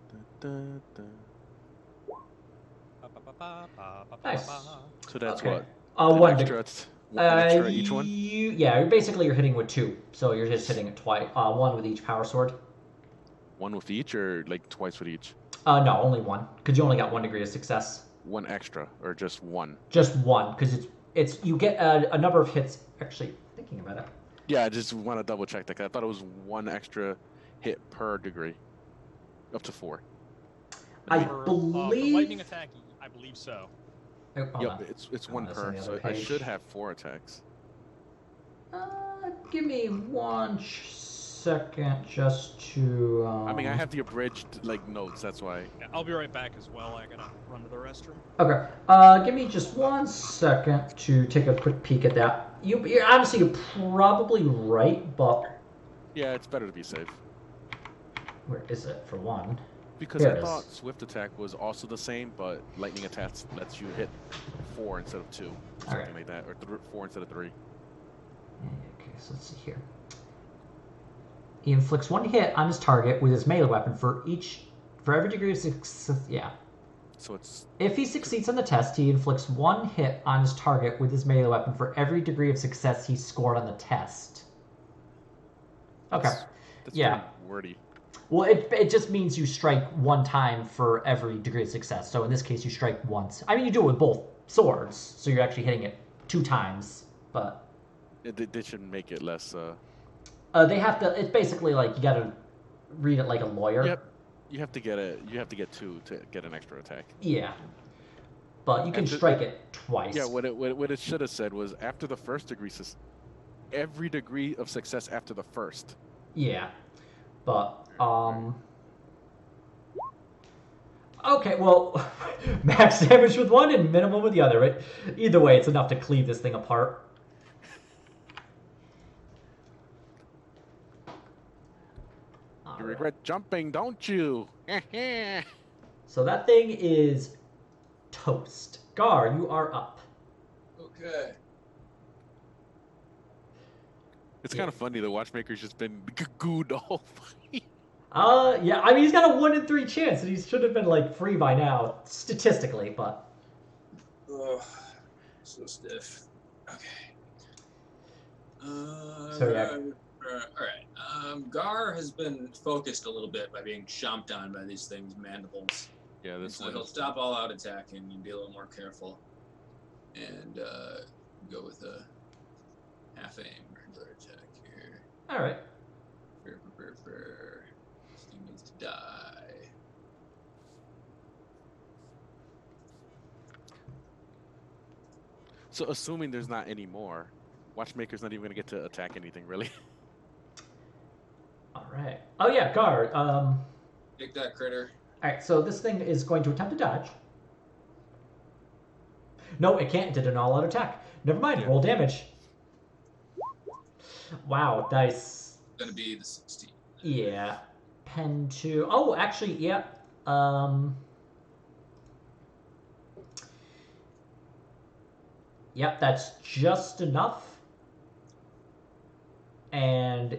Da, da, da. Nice. So that's Okay. what? One Extra each one? You're hitting with 2, so you're just hitting it twice. 1 with each power sword. One with each, or like twice with each? No, only 1, because you only got 1 degree of success. One extra, or just one? Just 1, because it's you get a number of hits. Actually, thinking about it. Yeah, I just want to double check that. 'Cause I thought it was 1 extra hit per degree, up to 4. For lightning attack, I believe so. Oh, hold on. Yep, it's 1 that's on per, the so other I page. should have 4 attacks. Give me 1 second just to. I mean, I have the abridged like notes. That's why. Yeah, I'll be right back as well. I gotta run to the restroom. Okay. Give me just 1 second to take a quick peek at that. You're honestly you're probably right, but Yeah, it's better to be safe. where is it for 1? Because There I it is. thought swift attack was also the same, but lightning attack lets you hit 4 instead of 2, something Alright. like that, or 4 instead of 3. Okay, so let's see here. He inflicts 1 hit on his target with his melee weapon for every degree of success. Yeah. So it's If he succeeds on the test, he inflicts 1 hit on his target with his melee weapon for every degree of success he scored on the test. Okay. that's Yeah. pretty wordy. Well, it just means you strike 1 time for every degree of success. So in this case, you strike once. I mean, you do it with both swords, so you're actually hitting it 2 times. But They should make it less. they have to. It's basically like you got to read it like a lawyer. Yep. You have to get 2 to get an extra attack. Yeah. But you can strike it twice. Yeah. What it should have said was after the first degree, every degree of success after the first. Yeah. But okay, well, max damage with 1 and minimum with the other. Right? Either way, it's enough to cleave this thing apart. You regret jumping, don't you? So that thing is toast. Gar, you are up. Okay. It's kind of funny. The watchmaker's just been gooed all fight. Yeah, I mean, he's got a 1 in 3 chance, and he should have been, like, free by now, statistically, but... Ugh, so stiff. Okay. So, yeah. Alright. Gar has been focused a little bit by being chomped on by these things, mandibles. Yeah, this So one. he'll stop all out attacking and be a little more careful. And go with a half aim regular attack here. Alright. This thing needs to die. So assuming there's not any more, watchmaker's not even gonna get to attack anything really. Alright. Oh, yeah, Gar, Take that, critter. Alright, so this thing is going to attempt to dodge. No, it can't. It did an all-out attack. Never mind. Yeah. Roll damage. Wow, nice. Gonna be the 16. Yeah. Pen 2. Oh, actually, yeah. Yep, that's just enough. And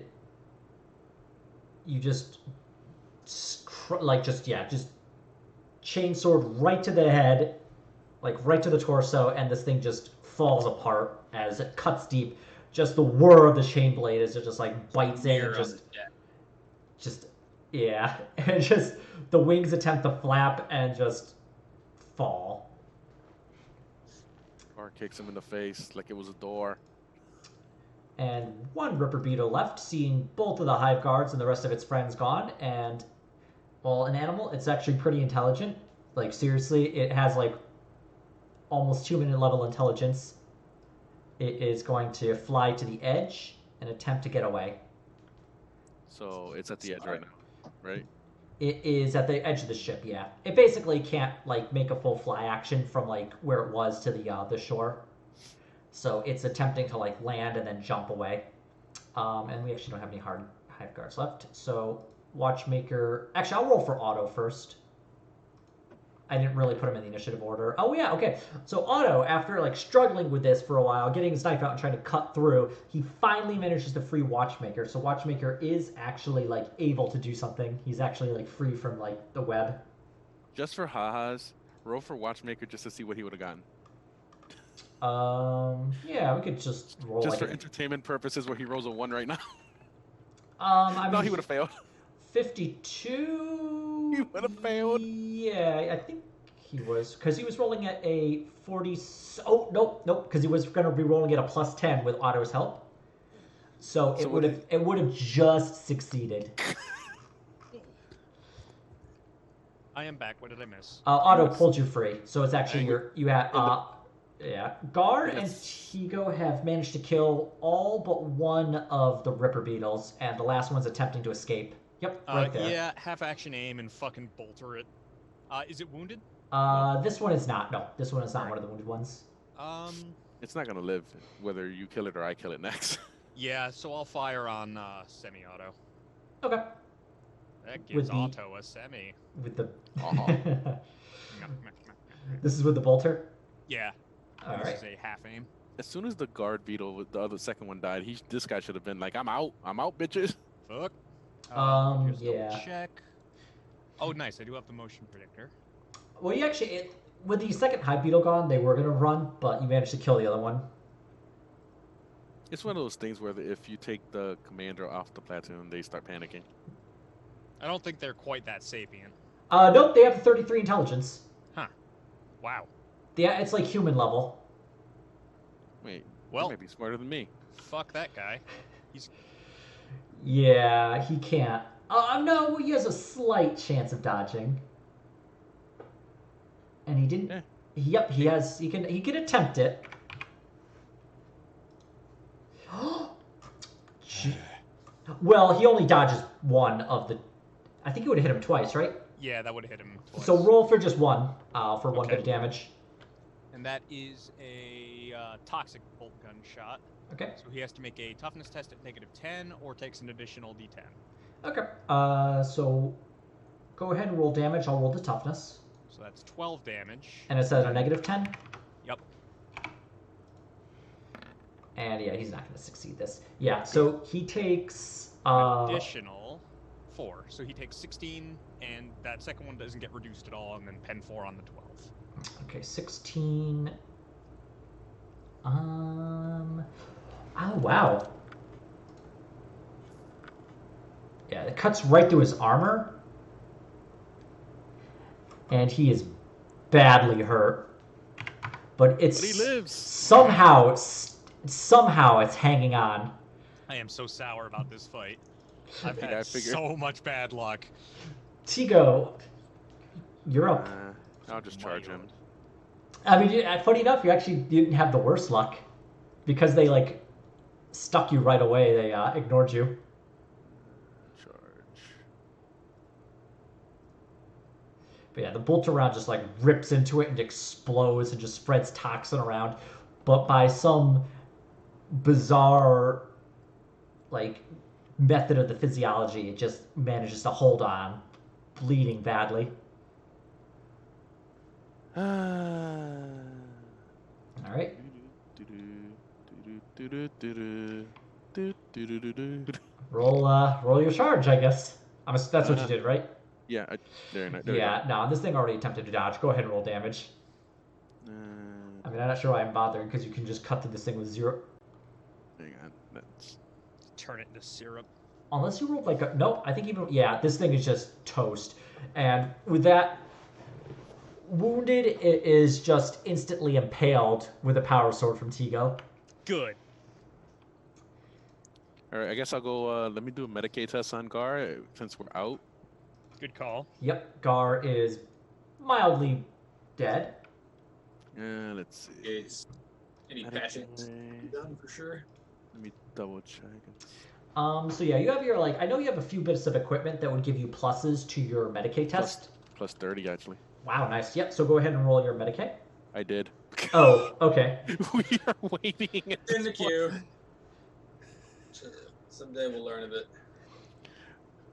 you just chainsword right to the head, like right to the torso, and this thing just falls apart as it cuts deep. Just the whir of the chain blade as it just like bites in and just yeah, and just the wings attempt to flap and just fall. Or kicks him in the face like it was a door. And 1 Ripper Beetle left, seeing both of the Hive Guards and the rest of its friends gone. And, well, an animal, it's actually pretty intelligent. Like, seriously, it has, like, almost 2-minute level intelligence. It is going to fly to the edge and attempt to get away. So it's at the edge right now, right? It is at the edge of the ship. Yeah, it basically can't like make a full fly action from like where it was to the shore. So it's attempting to like land and then jump away. And we actually don't have any hard hive guards left. So Watchmaker. Actually, I'll roll for Auto first. I didn't really put him in the initiative order. Oh yeah, okay. So Otto, after like struggling with this for a while, getting his knife out and trying to cut through, he finally manages to free Watchmaker. So Watchmaker is actually like able to do something. He's actually like free from like the web. Just for ha-has, roll for Watchmaker just to see what he would have gotten. Yeah, we could just roll just like for entertainment purposes, where he rolls a 1 right now. I mean, No, he would have failed. 52. He would have failed. Yeah, I think he was, because he was rolling at a 40. Oh nope, because he was going to be rolling at a +10 with Otto's help. So it would have just succeeded. I am back. What did I miss? Otto pulled you free, so it's actually Okay. you had Gar and Tigo have managed to kill all but one of the Ripper Beetles, and the last one's attempting to escape. Yep, right there. Yeah, half action aim and fucking bolter it. Is it wounded? This one is not. No, this one is not one of the wounded ones. It's not gonna live whether you kill it or I kill it next. Yeah, so I'll fire on semi-auto. Okay. That gives Auto a semi. With the. Uh-huh. This is with the bolter. Yeah. All this right. is a half aim. As soon as the guard beetle with the second one died, this guy should have been like, I'm out, bitches. Fuck. Here's a yeah. double check. Oh, nice. I do have the motion predictor. Well, you actually, with the second hive beetle gone, they were gonna run, but you managed to kill the other one. It's one of those things where if you take the commander off the platoon, they start panicking. I don't think they're quite that sapient. Nope, they have 33 intelligence. Huh. Wow. Yeah, it's like human level. Wait, Well, he might be smarter than me. fuck that guy. He's Yeah, he can't. No, he has a slight chance of dodging. And he didn't. Eh. Yep, he has. He can attempt it. Well, he only dodges one of the. I think he would have hit him twice, right? yeah, that would have hit him twice. So roll for just one, for one Okay. bit of damage. And that is a toxic bolt gun shot. Okay. So he has to make a toughness test at -10 or takes an additional D10. Okay. So go ahead and roll damage. I'll roll the toughness. So that's 12 damage. And it's at a -10. Yep. And yeah, he's not going to succeed this. Yeah, so he takes Additional 4. So he takes 16, and that second one doesn't get reduced at all, and then pen 4 on the 12. Okay, 16. Oh wow. Yeah, it cuts right through his armor. And he is badly hurt. But it's But he lives. somehow it's hanging on. I am so sour about this fight. I've Yeah, I had figured. so much bad luck. Tigo, you're up. I'll just charge him. I mean, funny enough, you actually didn't have the worst luck. Because they, like, stuck you right away. They ignored you. Charge. But yeah, the bolt around just, like, rips into it and explodes and just spreads toxin around. But by some bizarre, like, method of the physiology, it just manages to hold on, bleeding badly. All right. Roll your charge, I guess. That's what you did, right? Yeah, there Yeah, no, this thing already attempted to dodge. Go ahead and roll damage. I mean, I'm not sure why I'm bothering, because you can just cut through this thing with 0. Hang on, that's... Turn it into syrup. Unless you rolled like a... No, I think even... Yeah, this thing is just toast. And with that, wounded, it is just instantly impaled with a power sword from Tigo. Good. All right, I guess I'll go. Let me do a Medicaid test on Gar since we're out. Good call. Yep, Gar is mildly dead. Let's see. It's any patching done for sure. Let me double check. So yeah, you have your like. I know you have a few bits of equipment that would give you pluses to your Medicaid test. Plus 30 actually. Wow, nice. Yep. So go ahead and roll your Medicaid. I did. Oh, okay. We are waiting at In the this point. queue. Someday we'll learn of it.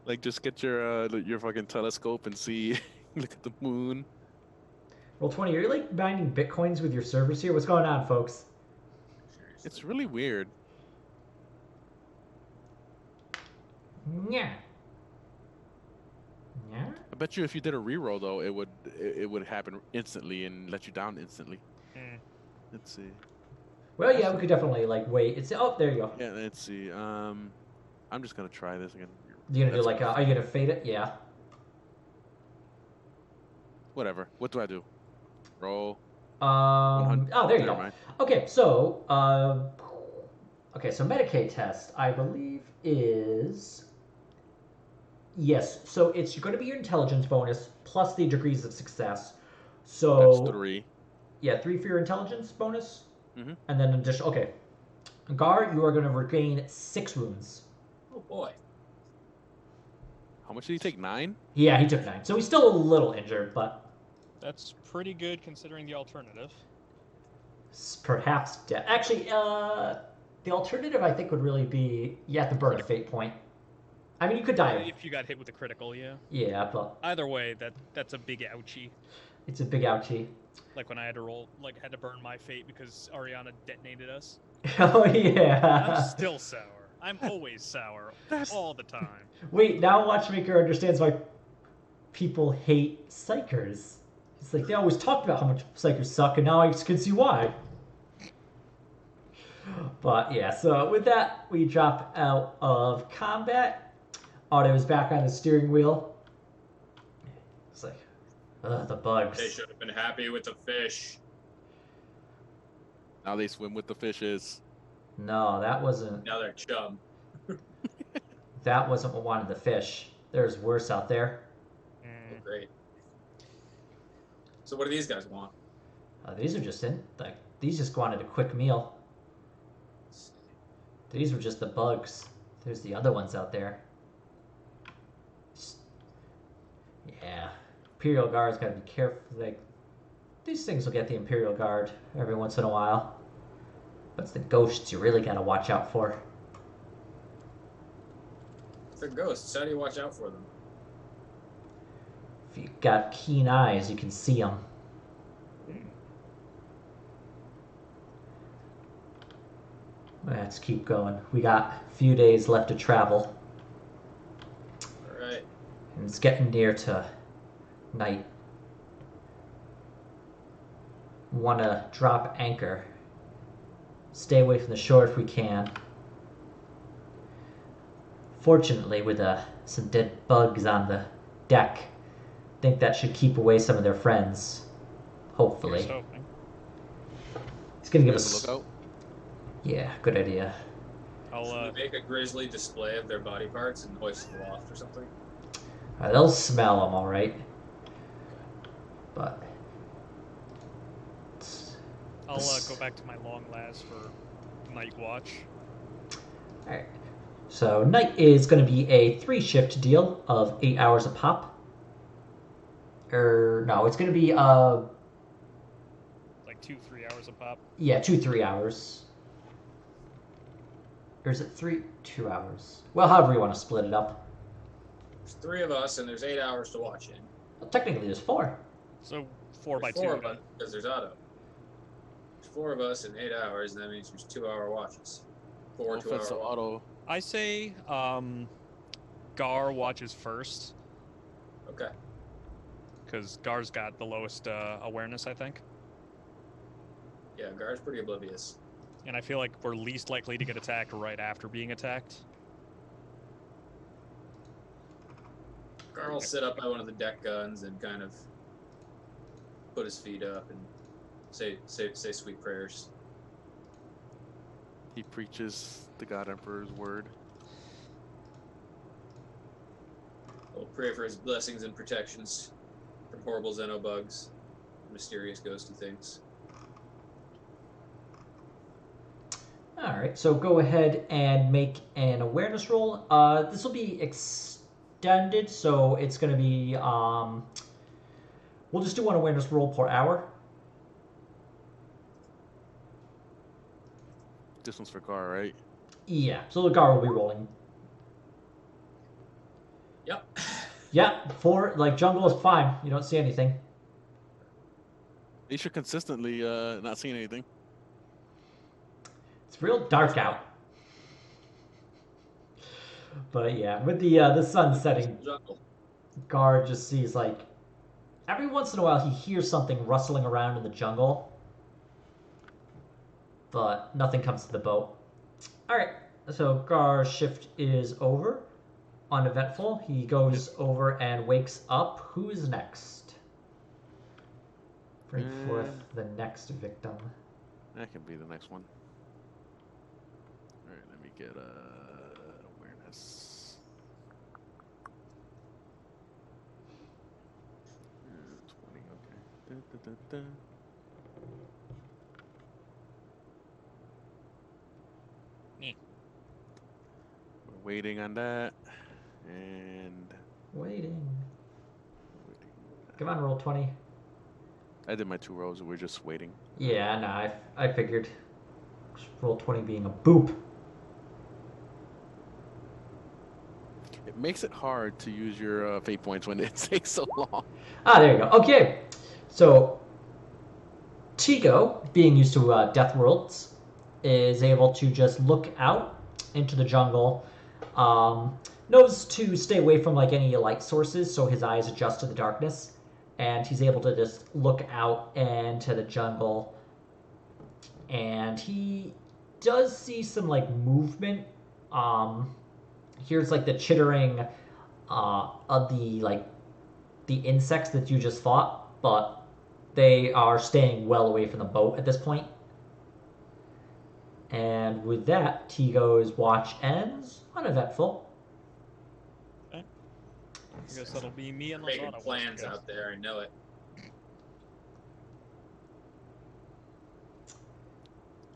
Like, just get your fucking telescope and see. Look at the moon. Roll 20. Are you like mining bitcoins with your servers here? What's going on, folks? Seriously. It's really weird. Yeah. Yeah. I bet you if you did a reroll though, it would happen instantly and let you down instantly. Hmm. Let's see. Well, yeah, we could definitely like wait. It's oh, there you go. Yeah, let's see. I'm just gonna try this again. You gonna do That's like? Are you gonna fade it? Yeah. whatever. What do I do? Roll. Oh, there you Never go. mind. Okay, so so Medicaid test, I believe, is yes. So it's going to be your intelligence bonus plus the degrees of success. So That's 3. yeah, 3 for your intelligence bonus, Mhm. and then additional. Okay, Gar, you are going to regain 6 wounds. Oh boy. How much did he take? 9? Yeah, he took 9, so he's still a little injured, but That's pretty good considering the alternative. perhaps dead. Actually, the alternative I think would really be you have to burn a fate point. I mean, you could die. If you got hit with a critical, yeah. Yeah, but Either way, that's a big ouchie. it's a big ouchie. Like when I had to had to burn my fate because Ariana detonated us. Oh I'm yeah. still sour. I'm always sour, all the time. Wait, now Watchmaker understands why people hate psychers. It's like they always talk about how much psychers suck, and now I can see why. But yeah, so with that, we drop out of combat. Otto is back on the steering wheel. It's like, ugh, the bugs. They should have been happy with the fish. Now they swim with the fishes. No, that wasn't. Now they're chum. That wasn't what wanted the fish. There's worse out there. Oh, great. So what do these guys want? These are just these just wanted a quick meal. These were just the bugs. There's the other ones out there. Yeah, Imperial Guard's gotta be careful. Like these things will get the Imperial Guard every once in a while. But it's the ghosts you really gotta watch out for. If they're ghosts, how do you watch out for them? If you've got keen eyes, you can see them. Let's keep going. We got a few days left to travel. Alright. And it's getting near to night. Want to drop anchor. Stay away from the shore if we can. Fortunately, with some dead bugs on the deck, think that should keep away some of their friends. Hopefully. Here's hoping. He's gonna give Have a us. lookout. Yeah, good idea. I'll Should we make a grisly display of their body parts and hoist them aloft or something? They'll smell them, all right. But I'll go back to my long last for night watch. all right. So night is going to be a 3-shift deal of 8 hours a pop. No, it's going to be Like 2-3 hours a pop. yeah, 2-3 hours. Or is it 2 hours? Well, however you want to split it up. There's 3 of us and there's 8 hours to watch in. Well, technically, there's 4. So 4 by There's 2. four of us because there's Otto. There's 4 of us in 8 hours, and that means there's 2-hour watches. 4 2-hour Offensive watches. auto. I say Gar watches first Okay. because Gar's got the lowest awareness, I think. Yeah, Gar's pretty oblivious. And I feel like we're least likely to get attacked right after being attacked. Gar will sit up by one of the deck guns and kind of put his feet up and say sweet prayers. He preaches the God Emperor's word. We'll pray for his blessings and protections from horrible xenobugs, mysterious ghosty things. All right, so go ahead and make an awareness roll. This will be extended, so it's going to be. We'll just do one awareness roll per hour. This one's for Gar, right? Yeah, so the Gar will be rolling. Yep. Yeah, for like jungle is fine. You don't see anything. They should consistently not seeing anything. It's real dark out. But yeah, with the sun setting, Jungle. Gar just sees like every once in a while he hears something rustling around in the jungle, but nothing comes to the boat. All right, so Gar's shift is over. Uneventful. He goes over and wakes up. Who is next? Bring forth the next victim. That can be the next one. All right, let me get awareness. 20, okay. Dun, dun, dun, dun. We're waiting on that. And Waiting. Come on, roll 20. I did my 2 rolls and we're just waiting. Yeah, nah, I figured. Roll 20 being a boop. It makes it hard to use your fate points when it takes so long. Ah, there you go. Okay, so Tigo, being used to Death Worlds, is able to just look out into the jungle. Knows to stay away from like any light sources, so his eyes adjust to the darkness, and he's able to just look out into the jungle. And he does see some like movement. Here's like the chittering of the insects that you just fought, but they are staying well away from the boat at this point. And with that, Tigo's watch ends uneventful. I guess that'll be me and Making plans out there. I know it.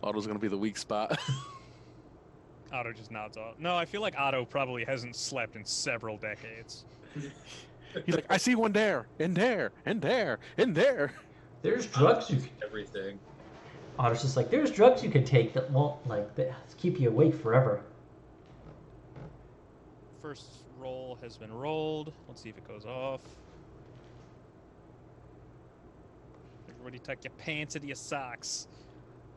Otto's gonna be the weak spot. Otto just nods off. No, I feel like Otto probably hasn't slept in several decades. He's like, I see one there, and there, and there, and there. There's drugs you can... Everything. Otto's just like, there's drugs you can take that won't keep you awake forever. First roll has been rolled. Let's see if it goes off. Everybody tuck your pants into your socks.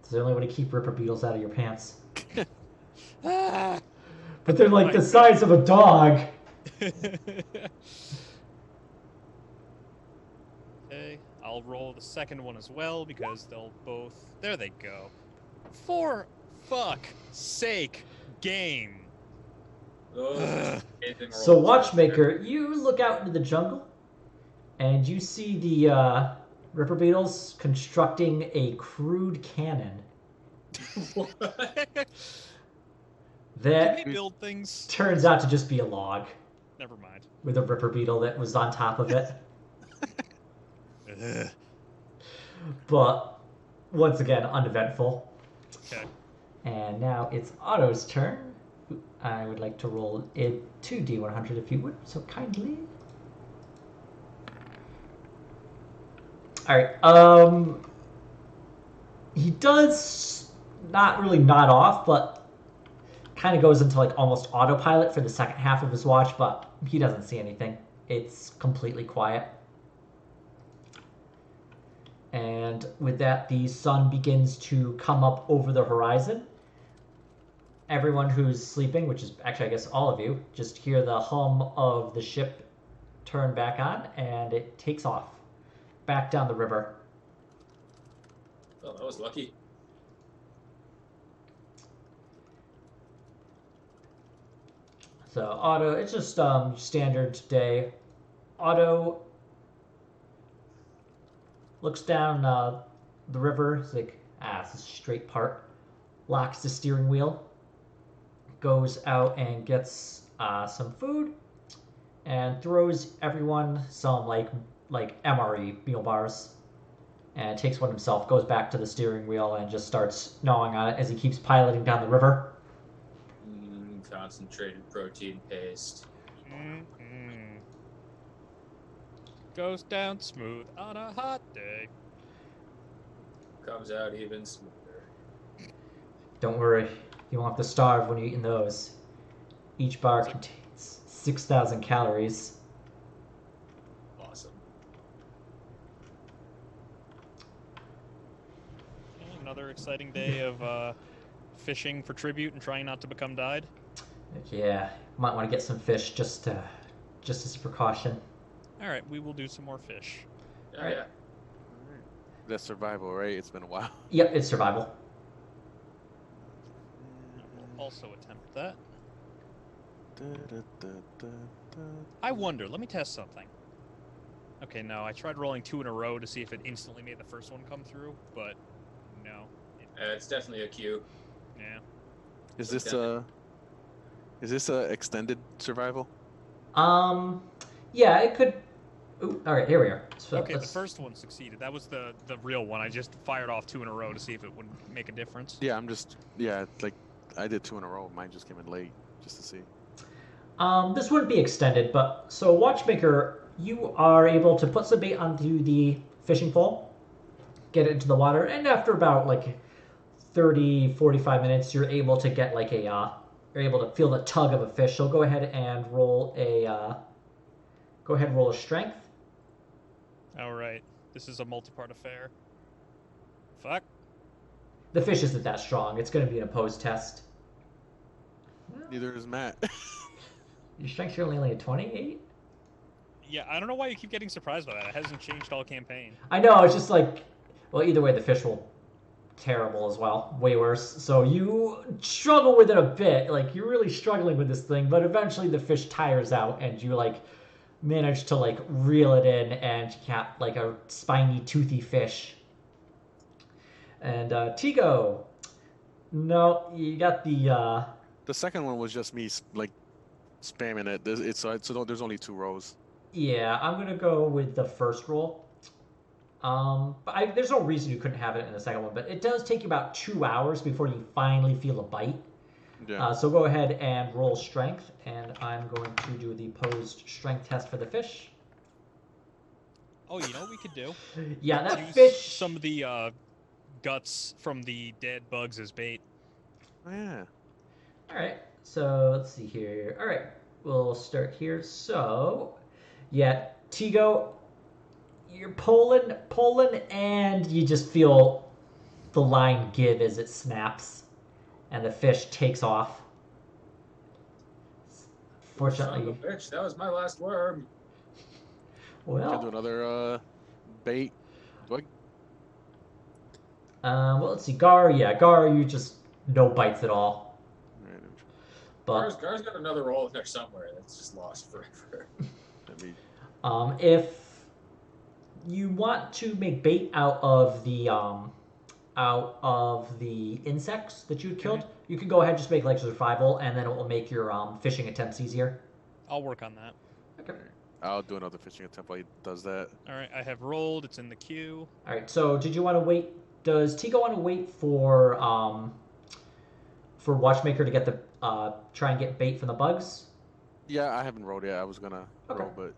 It's the only way to keep ripper beetles out of your pants. Ah! But they're like the size of a dog. Okay, I'll roll the second one as well because they'll both... There they go. For fuck's sake, game. So Watchmaker, you look out into the jungle, and you see the ripper beetles constructing a crude cannon. What? That Can they build things? turns out to just be a log Never mind. with a ripper beetle that was on top of it. Ugh. But once again, uneventful. Okay. And now it's Otto's turn. I would like to roll a 2d100 if you would, so kindly. Alright, he does not really nod off, but kind of goes into like almost autopilot for the second half of his watch, but he doesn't see anything. It's completely quiet. And with that, the sun begins to come up over the horizon. Everyone who's sleeping, which is actually, I guess, all of you, just hear the hum of the ship turn back on, and it takes off back down the river. Oh, that was lucky. So Otto, it's just standard day. Otto looks down the river. It's like, it's a straight part. Locks the steering wheel. Goes out and gets some food, and throws everyone some like MRE meal bars, and takes one himself, goes back to the steering wheel, and just starts gnawing on it as he keeps piloting down the river. Concentrated protein paste. Goes down smooth on a hot day. Comes out even smoother. Don't worry, you won't have to starve when you're eating those. Each bar contains 6,000 calories. Awesome. Another exciting day of fishing for tribute and trying not to become dyed. Yeah, might want to get some fish just as a precaution. All right, we will do some more fish. Yeah, Right. yeah. That's survival, right? It's been a while. Yep, it's survival. We'll also attempt that. I wonder, let me test something. Okay, no, I tried rolling 2 in a row to see if it instantly made the first one come through, but no. It's definitely a Q. Yeah. Is this a extended survival? Yeah, it could. Ooh, all right, here we are. So Okay, the let's- first one succeeded. That was the real one. I just fired off 2 in a row to see if it would make a difference. Yeah, like I did 2 in a row. Mine just came in late just to see. This wouldn't be extended, but so Watchmaker, you are able to put some bait onto the fishing pole, get it into the water, and after about like 30, 45 minutes, you're able to get like you're able to feel the tug of a fish. So go ahead and roll a strength. All right. This is a multi-part affair. Fuck. The fish isn't that strong. It's going to be an opposed test. Neither is Matt. Your strength's only a 28? Yeah, I don't know why you keep getting surprised by that. It hasn't changed all campaign. I know, it's just like, well, either way, the fish will terrible as well, way worse. So you struggle with it a bit, like you're really struggling with this thing, but eventually the fish tires out and you like manage to like reel it in and you got like a spiny, toothy fish. And Tigo, no, you got the. The second one was just me like spamming it. There's only 2 rows. Yeah, I'm gonna go with the first roll. But there's no reason you couldn't have it in the second one, but it does take you about 2 hours before you finally feel a bite. Yeah. So go ahead and roll strength, and I'm going to do the opposed strength test for the fish. Oh, you know what we could do? Yeah, that Use fish. some of the guts from the dead bugs as bait. Oh, yeah. All right, so let's see here. All right, we'll start here. So, yeah, Tigo, you're pulling, and you just feel the line give as it snaps, and the fish takes off. Son of Fortunately, a bitch, that was my last worm. Can I do well, another bait? well, let's see, Gar. Yeah, Gar, you just no bites at all. But Gar's got another roll in there somewhere that's just lost forever. if you want to make bait out of the insects that you had killed, you can go ahead and just make like survival, and then it will make your fishing attempts easier. I'll work on that. Okay. I'll do another fishing attempt while he does that. All right, I have rolled. It's in the queue. All right. So, did you want to wait? Does Tigo want to wait for Watchmaker to get the try and get bait from the bugs? Yeah, I haven't rolled yet. I was gonna Okay. roll, but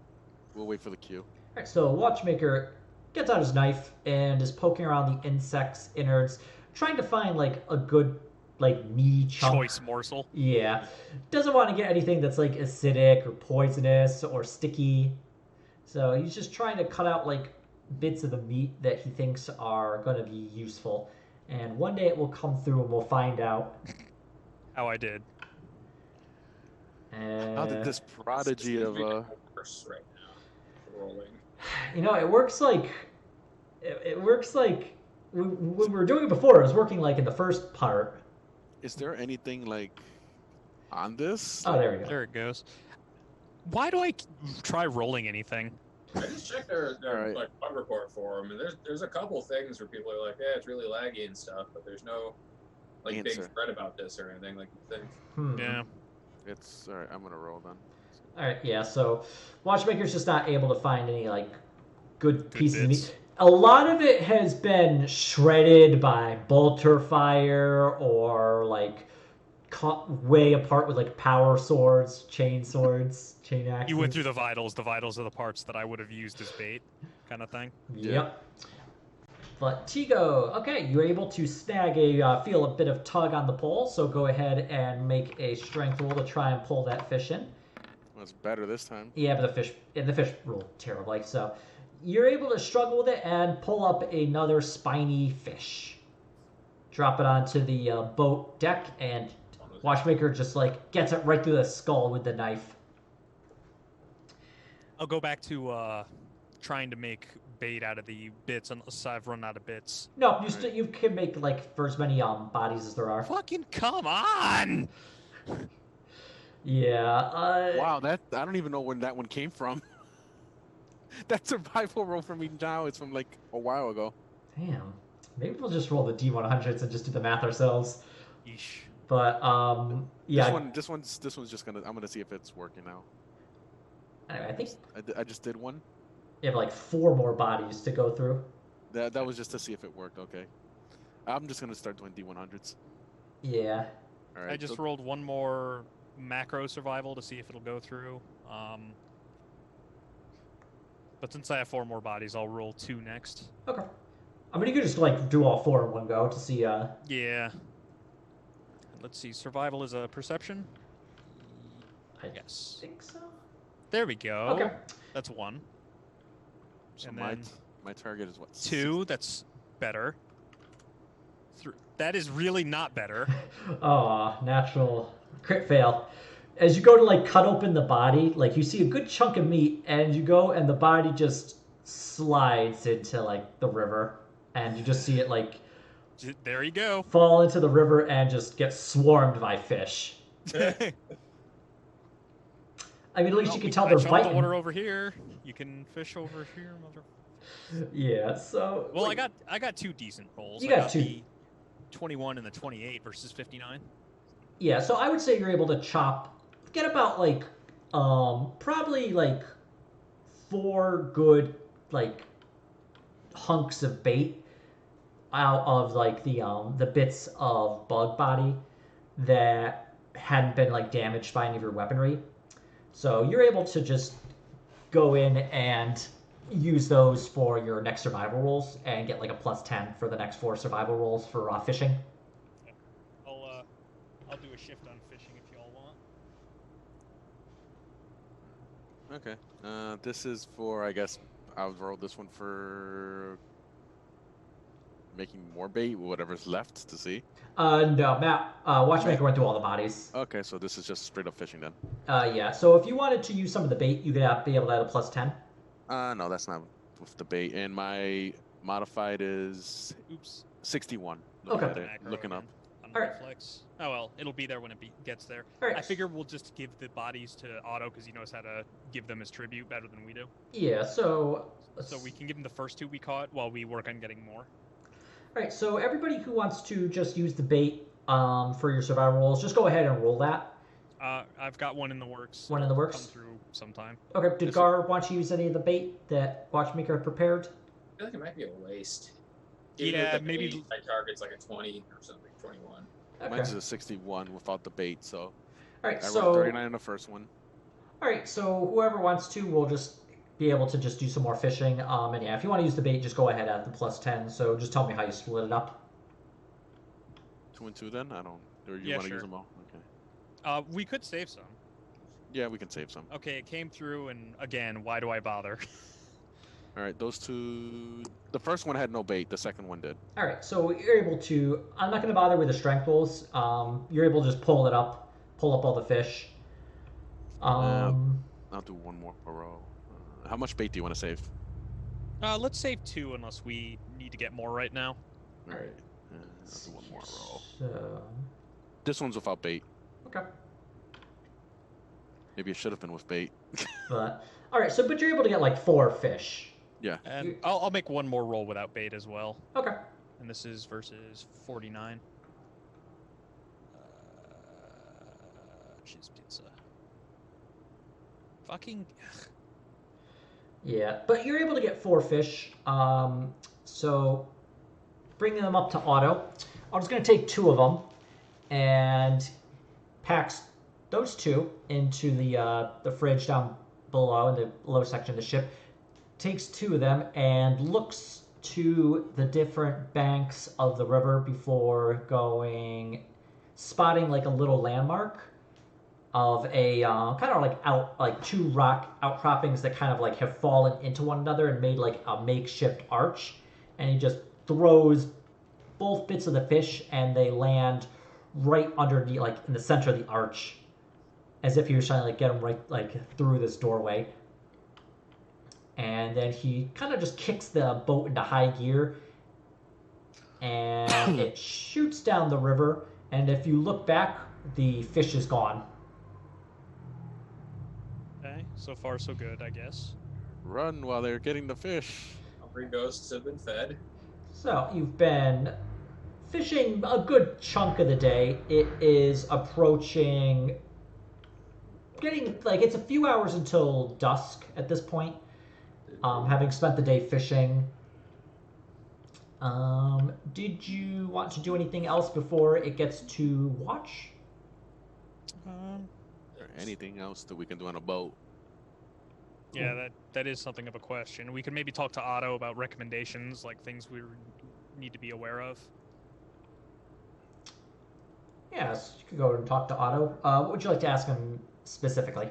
we'll wait for the queue. All right. So Watchmaker gets out his knife and is poking around the insect's innards, trying to find like a good like meaty chunk. Choice morsel. Yeah. Doesn't want to get anything that's like acidic or poisonous or sticky. So he's just trying to cut out like bits of the meat that he thinks are going to be useful. And one day it will come through and we'll find out. How I did. How did this prodigy of Worse right now. Rolling. You know, it works like when we were doing it before, it was working like in the first part. Is there anything like on this? Oh, there we go. There it goes. Why do I try rolling anything? I just checked their Alright. like bug report for them, and there's a couple things where people are like, yeah, it's really laggy and stuff, but there's no like Answer. big thread about this or anything like you think. Yeah. It's all right. I'm gonna roll then. All right, yeah. So Watchmaker's just not able to find any like good pieces of bits. meat. A lot of it has been shredded by bolter fire or like cut way apart with like power swords, chain axes. You went through the vitals. The vitals are the parts that I would have used as bait, kind of thing. Yep. But Tigo, okay, you're able to snag feel a bit of tug on the pole, so go ahead and make a strength roll to try and pull that fish in. Well, it's better this time. Yeah, but the fish rolled terribly, so you're able to struggle with it and pull up another spiny fish. Drop it onto the boat deck, and Watchmaker just like gets it right through the skull with the knife. I'll go back to trying to make bait out of the bits unless I've run out of bits. No, you can make like for as many bodies as there are. Fucking come on! Yeah. Wow, I don't even know when that one came from. That survival roll from me now is from like a while ago. Damn. Maybe we'll just roll the D100s and just do the math ourselves. Yeesh. But yeah. This one's just gonna. I'm gonna see if it's working now. Anyway, I think I just did one. you have like 4 more bodies to go through. That was just to see if it worked. Okay. I'm just gonna start doing D100s. Yeah. All right. I just rolled one more macro survival to see if it'll go through. But since I have 4 more bodies, I'll roll 2 next. Okay. I mean, you could just like do all 4 in one go to see. Yeah. Let's see. Survival is a perception. I Yes. think so. There we go. Okay. That's 1. So and my then my target is what? 2. That's better. 3. That is really not better. Oh, natural crit fail. As you go to like cut open the body, like you see a good chunk of meat, and you go and the body just slides into like the river, and you just see it like There you go. fall into the river and just get swarmed by fish. I mean, at least you can tell they're I jumped biting. the water over here. You can fish over here, mother. Yeah. So. Well, like, I got 2 decent rolls. You I got 2. the 21 and the 28 versus 59. Yeah. So I would say you're able to get about like, probably like 4 good like hunks of bait out of like the bits of bug body that hadn't been like damaged by any of your weaponry. So you're able to just go in and use those for your next survival rolls and get like a +10 for the next 4 survival rolls for fishing. I'll do a shift on fishing if y'all want. Okay. This is for, I guess, I'll roll this one for making more bait, whatever's left to see. No, Matt, Watchmaker went through all the bodies. Okay, so this is just straight up fishing then. Yeah, so if you wanted to use some of the bait, you could be able to add a +10. No, that's not with the bait. And my modified is Oops. 61. Okay. At it, Macro looking up. again on All right. reflex. Oh well, it'll be there when it gets there. All right. I figure we'll just give the bodies to Otto because he knows how to give them as tribute better than we do. Yeah, so we can give him the first 2 we caught while we work on getting more. All right, so everybody who wants to just use the bait for your survival rolls, just go ahead and roll that. I've got one in the works. One in the It'll works? Come through sometime. Okay, did Gar want to use any of the bait that Watchmaker had prepared? I feel like it might be a waste. Yeah, Even with the maybe- bait, my target's like a 20 or something, 21. Okay. Mine's a 61 without the bait, so All right, I rolled so 39 in the first one. all right, so whoever wants to will just be able to just do some more fishing. And yeah, if you want to use the bait, just go ahead at the +10. So just tell me how you split it up. 2 and 2 then? I don't. Or you Yeah, want to sure. use them all? Okay. We could save some. Yeah, we can save some. Okay, it came through, and again, why do I bother? All right, those 2. The first one had no bait. The second one did. All right, so you're able to. I'm not going to bother with the strength rolls. You're able to just pull up all the fish. I'll do one more per row. How much bait do you want to save? Let's save 2 unless we need to get more right now. All right. I'll do one more row. So, This one's without bait. okay. Maybe it should have been with bait. But all right, so but you're able to get like 4 fish. Yeah. And I'll make one more roll without bait as well. Okay. And this is versus 49. Cheese pizza. Fucking. Yeah, but you're able to get 4 fish. So bringing them up to Otto. Otto's going to take 2 of them and packs those 2 into the fridge down below in the low section of the ship. Takes 2 of them and looks to the different banks of the river before spotting like a little landmark of a kind of like 2 rock outcroppings that kind of like have fallen into one another and made like a makeshift arch, and he just throws both bits of the fish and they land right underneath, like in the center of the arch, as if he was trying to like get them right like through this doorway. And then he kind of just kicks the boat into high gear and it shoots down the river, and if you look back, the fish is gone. Okay, so far so good, I guess. Run while they're getting the fish. Hungry ghosts have been fed. So you've been fishing a good chunk of the day. It is approaching, getting like, it's a few hours until dusk at this point. Having spent the day fishing. Did you want to do anything else before it gets to watch? Or anything else that we can do on a boat? Yeah, that is something of a question. We could maybe talk to Otto about recommendations, like things we need to be aware of. Yes, you could go and talk to Otto. What would you like to ask him specifically?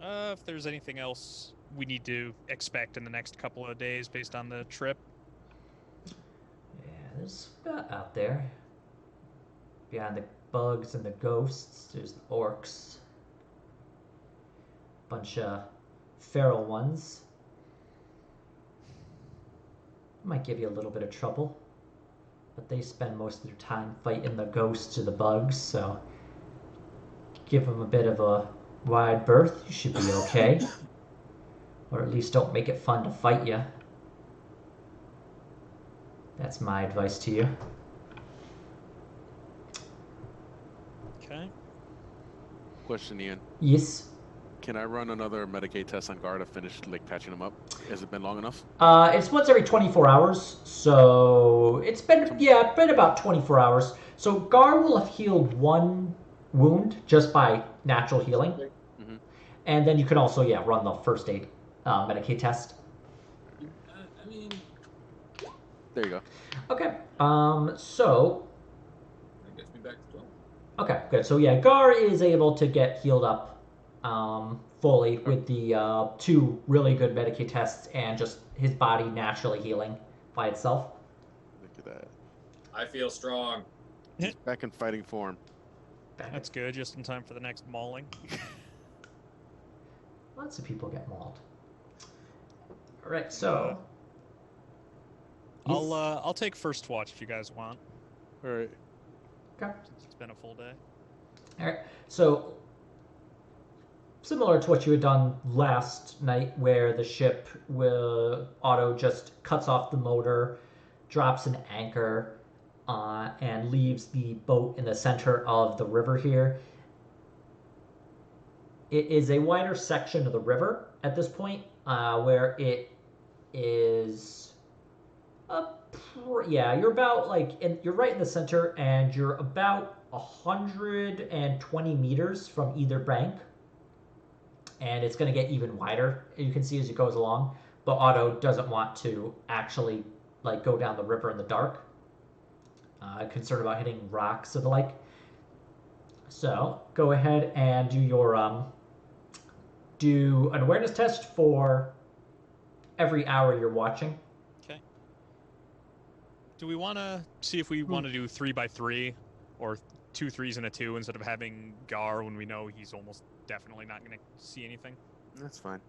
If there's anything else we need to expect in the next couple of days based on the trip. Yeah, there's out there. Behind the bugs and the ghosts, there's the orcs. Bunch of feral ones. Might give you a little bit of trouble. But they spend most of their time fighting the ghosts or the bugs, so give them a bit of a wide berth. You should be okay. Or at least don't make it fun to fight you. That's my advice to you. Okay. Question, Ian. Yes. Can I run another Medicaid test on guard to finish like patching them up? Has it been long enough? It's once every 24 hours, so it's been about 24 hours. So Gar will have healed 1 wound just by natural healing, and then you can also run the first aid Medicaid test. I mean, There you go. Okay. So that gets me back to 12. okay, good. So Gar is able to get healed up fully with the 2 really good Medicaid tests and just his body naturally healing by itself. Look at that. I feel strong. He's back in fighting form. That's good, just in time for the next mauling. Lots of people get mauled. All right, so I'll take first watch if you guys want. All right. okay. It's been a full day. All right, so similar to what you had done last night, where the ship Otto just cuts off the motor, drops an anchor, and leaves the boat in the center of the river here. It is a wider section of the river at this point, where it is you're about you're right in the center, and you're about 120 meters from either bank, and it's going to get even wider, you can see as it goes along. But Otto doesn't want to actually go down the river in the dark, concerned about hitting rocks or the like. So go ahead and do an awareness test for every hour you're watching. Okay. Do we want to see if we want to do 3x3 or 2 3s and a 2 instead of having Gar when we know he's almost definitely not going to see anything? That's fine.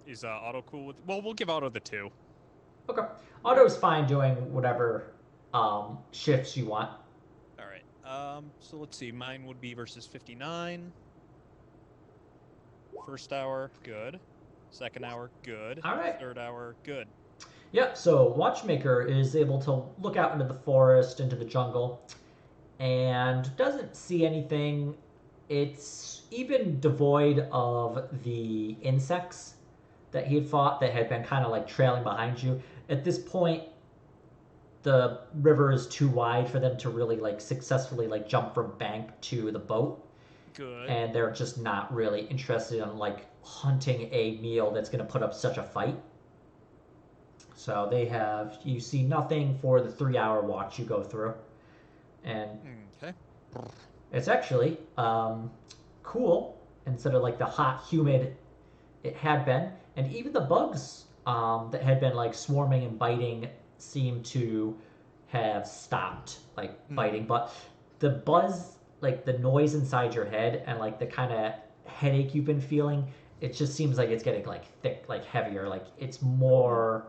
Is Otto cool with? Well, we'll give Otto the 2. Okay. Otto's fine doing whatever shifts you want. All right. So let's see. Mine would be versus 59. First hour, good. Second hour, good. All right. Third hour, good. Yeah, so Watchmaker is able to look out into the forest, into the jungle, and doesn't see anything. It's even devoid of the insects that he had fought that had been kind of like trailing behind you. At this point, the river is too wide for them to really like successfully like jump from bank to the boat. Good. And they're just not really interested in like hunting a meal that's going to put up such a fight. So you see nothing for the 3-hour watch you go through. And Okay. it's actually cool instead of like the hot, humid it had been. And even the bugs that had been like swarming and biting seem to have stopped like biting. But the buzz, like the noise inside your head and like the kind of headache you've been feeling, it just seems like it's getting like thick, like heavier. Like it's more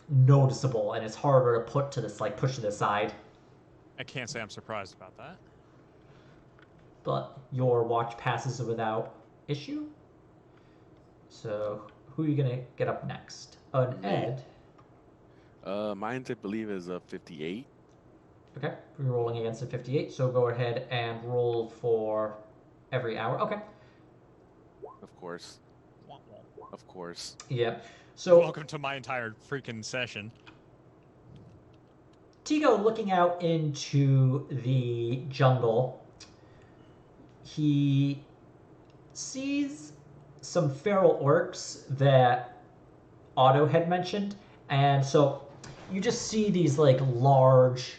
noticeable and it's harder to push to the side. I can't say I'm surprised about that. But your watch passes without issue. So who are you gonna get up next? Ed. Mine, I believe, is a 58. Okay, you're rolling against a 58. So go ahead and roll for every hour. Okay. Of course. Of course. Yeah. So welcome to my entire freaking session. Tigo, looking out into the jungle, he sees some feral orcs that Otto had mentioned, and so you just see these like large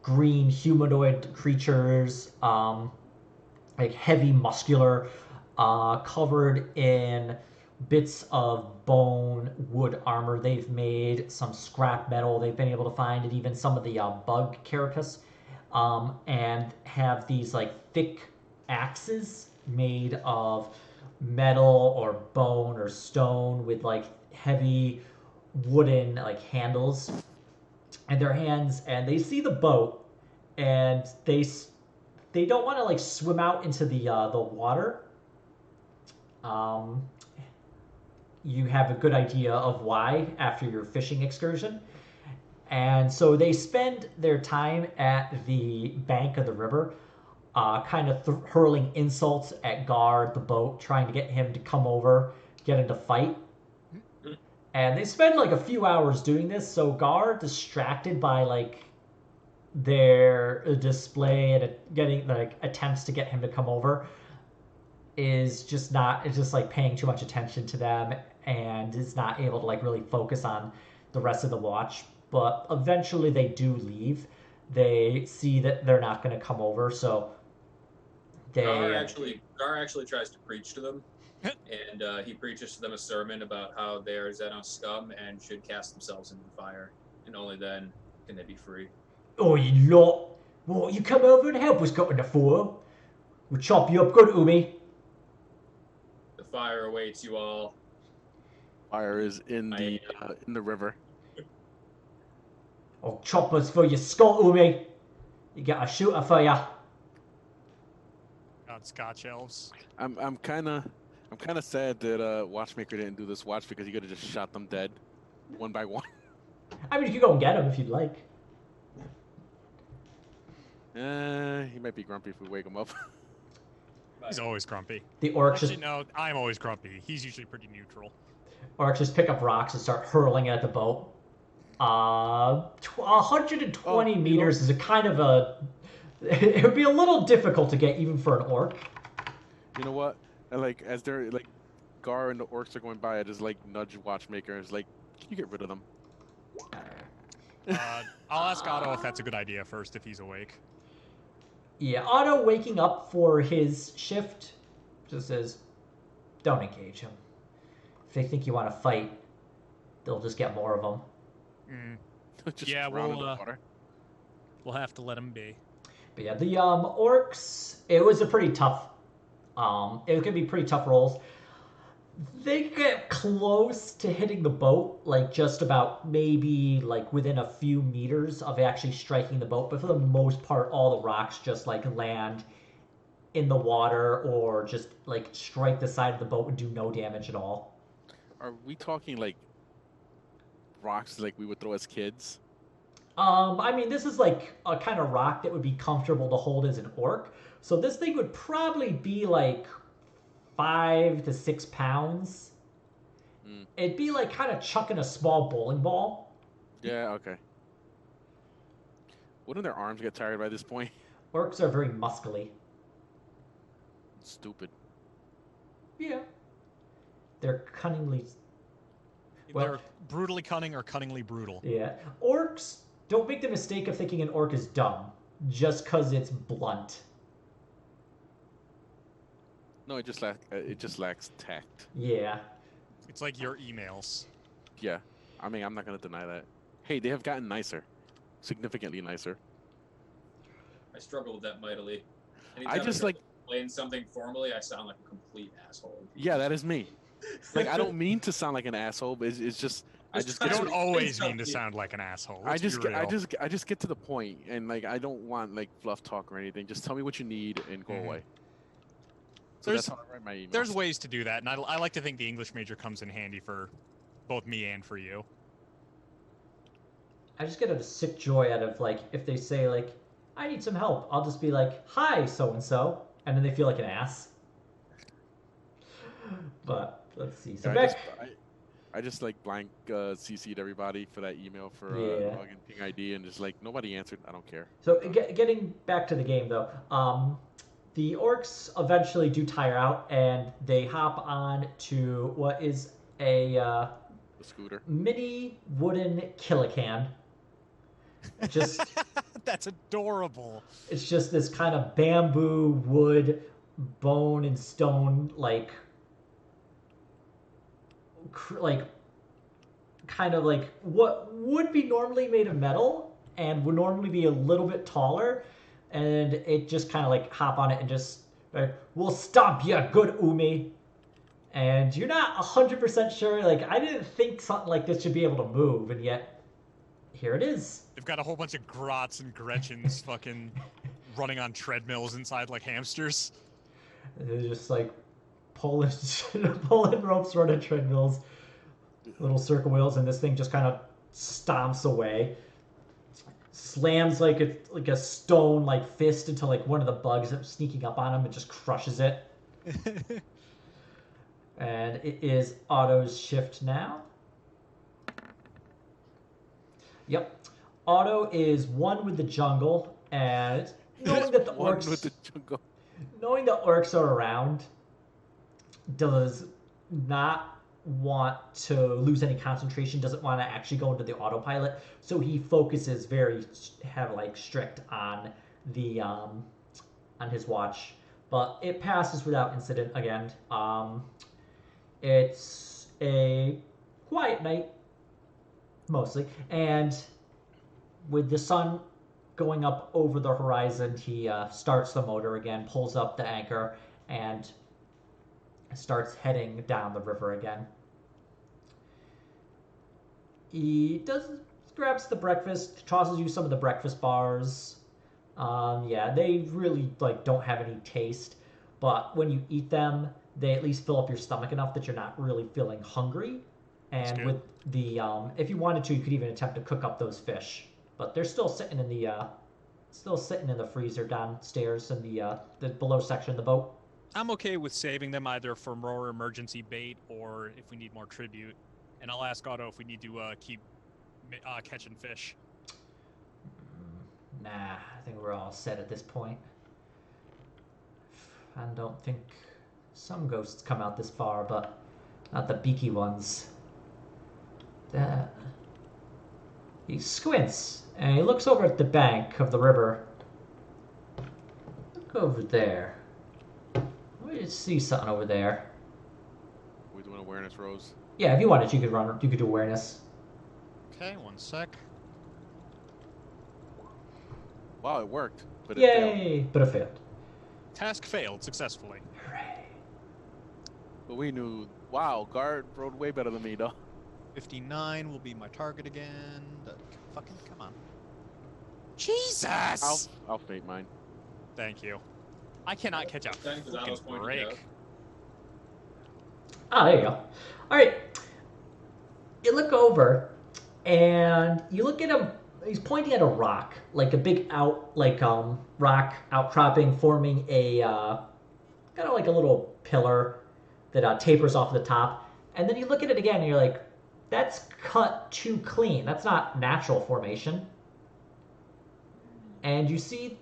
green humanoid creatures, like heavy, muscular, covered in bits of bone, wood armor they've made, some scrap metal they've been able to find, and even some of the bug carapace, and have these like thick axes made of metal or bone or stone with like heavy wooden like handles in their hands. And they see the boat, and they don't want to like swim out into the water. You have a good idea of why after your fishing excursion. And so they spend their time at the bank of the river, kind of hurling insults at Gar, the boat, trying to get him to come over, get him to fight. And they spend like a few hours doing this, so Gar, distracted by like their display and getting like attempts to get him to come over, is just like paying too much attention to them and is not able to like really focus on the rest of the watch. But eventually they do leave. They see that they're not going to come over, so Gar actually tries to preach to them, and he preaches to them a sermon about how they are Xenos scum and should cast themselves into the fire, and only then can they be free. Oh, you lot! What, you come over and help us got in the fire? We'll chop you up good, Umi. The fire awaits you all. Fire is in the river. Oh, choppers for your skull, Umi. You got a shooter for ya. God, Scotch elves. I'm kind of sad that Watchmaker didn't do this watch, because he could have just shot them dead, one by one. I mean, you could go and get him if you'd like. He might be grumpy if we wake him up. He's always grumpy. The orcs Actually, just no, I'm always grumpy. He's usually pretty neutral. orcs just pick up rocks and start hurling it at the boat. 120 meters is a kind of a. It would be a little difficult to get even for an orc. You know what? And like as they're like, Gar and the orcs are going by, I just like nudge Watchmaker. It's like, can you get rid of them? I'll ask Otto if that's a good idea first, if he's awake. Yeah, Otto waking up for his shift just says, don't engage him. If they think you want to fight, they'll just get more of them. Just Yeah, drown in the water. we'll have to let him be. But yeah, the orcs, it was a pretty tough, it was going to be pretty tough rolls. They get close to hitting the boat, like just about maybe like within a few meters of actually striking the boat. But for the most part, all the rocks just like land in the water or just like strike the side of the boat and do no damage at all. Are we talking like rocks like we would throw as kids? I mean, this is like a kind of rock that would be comfortable to hold as an orc. So this thing would probably be like 5 to 6 pounds. It'd be like kind of chucking a small bowling ball. Yeah, okay. Wouldn't their arms get tired by this point? Orcs are very muscly. Stupid. Yeah. They're cunningly... They're brutally cunning or cunningly brutal. Yeah. Orcs, don't make the mistake of thinking an orc is dumb just because it's blunt. No, it just lacks tact. Yeah. It's like your emails. Yeah. I mean, I'm not going to deny that. Hey, they have gotten nicer. Significantly nicer. I struggle with that mightily. I just like explain something formally, I sound like a complete asshole. Yeah, that is me. Like, I don't mean to sound like an asshole, but it's just I just You get don't to, always mean to sound like an asshole. I just get to the point, and like I don't want like fluff talk or anything. Just tell me what you need and go away. So that's how I write my emails. There's ways to do that, and I like to think the English major comes in handy for both me and for you. I just get a sick joy out of, like, if they say, like, I need some help, I'll just be like, hi, so-and-so, and then they feel like an ass. But, let's see. So I just like blank CC'd everybody for that email for login ping ID, and just like nobody answered. I don't care. So getting back to the game, though, the orcs eventually do tire out, and they hop on to what is a scooter, mini wooden Killican. Just that's adorable. It's just this kind of bamboo, wood, bone and stone, like kind of like what would be normally made of metal and would normally be a little bit taller, and it just kind of like hop on it and just like, we'll stomp you, good Umi. And you're not 100% sure, like, I didn't think something like this should be able to move, and yet here it is. They've got a whole bunch of Grots and Gretchens fucking running on treadmills inside like hamsters. They're just like pulling ropes, running treadmills, little circle wheels, and this thing just kind of stomps away. Slams like a stone like fist into like one of the bugs that's sneaking up on him and just crushes it. And it is Otto's shift now. Yep. Otto is one with the jungle, and knowing that the orcs are around, does not want to lose any concentration, doesn't want to actually go into the autopilot, so he focuses very strict on the on his watch. But it passes without incident again. It's a quiet night, mostly, and with the sun going up over the horizon, he starts the motor again, pulls up the anchor, and starts heading down the river again. He grabs the breakfast, tosses you some of the breakfast bars. Yeah, they really don't have any taste, but when you eat them, they at least fill up your stomach enough that you're not really feeling hungry. And with the if you wanted to, you could even attempt to cook up those fish, but they're still sitting in the freezer downstairs in the below section of the boat. I'm okay with saving them either for more emergency bait or if we need more tribute. And I'll ask Otto if we need to keep catching fish. Nah, I think we're all set at this point. I don't think some ghosts come out this far, but not the beaky ones. He squints, and he looks over at the bank of the river. Look over there. We see something over there. We're doing awareness, Rose. Yeah, if you wanted, you could do awareness. Okay, one sec. Wow, it worked. But But it failed. Task failed successfully. Hooray. But we knew, wow, guard rode way better than me, though. 59 will be my target again. Fucking come on. Jesus! I'll fate mine. Thank you. I cannot catch a fucking break. Ah, there you go. All right. You look over, and you look at him. He's pointing at a rock, like a big rock outcropping, forming a kind of like a little pillar that tapers off the top. And then you look at it again and you're like, that's cut too clean. That's not natural formation. And you see,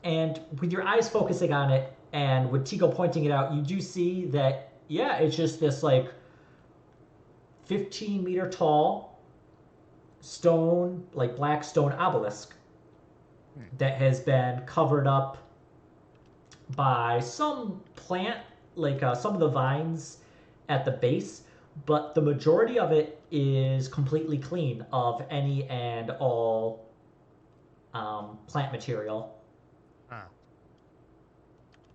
and with your eyes focusing on it, and with Tigo pointing it out, you do see that, yeah, it's just this like 15-meter tall stone, like black stone obelisk that has been covered up by some plant, like some of the vines at the base, but the majority of it is completely clean of any and all plant material. Huh.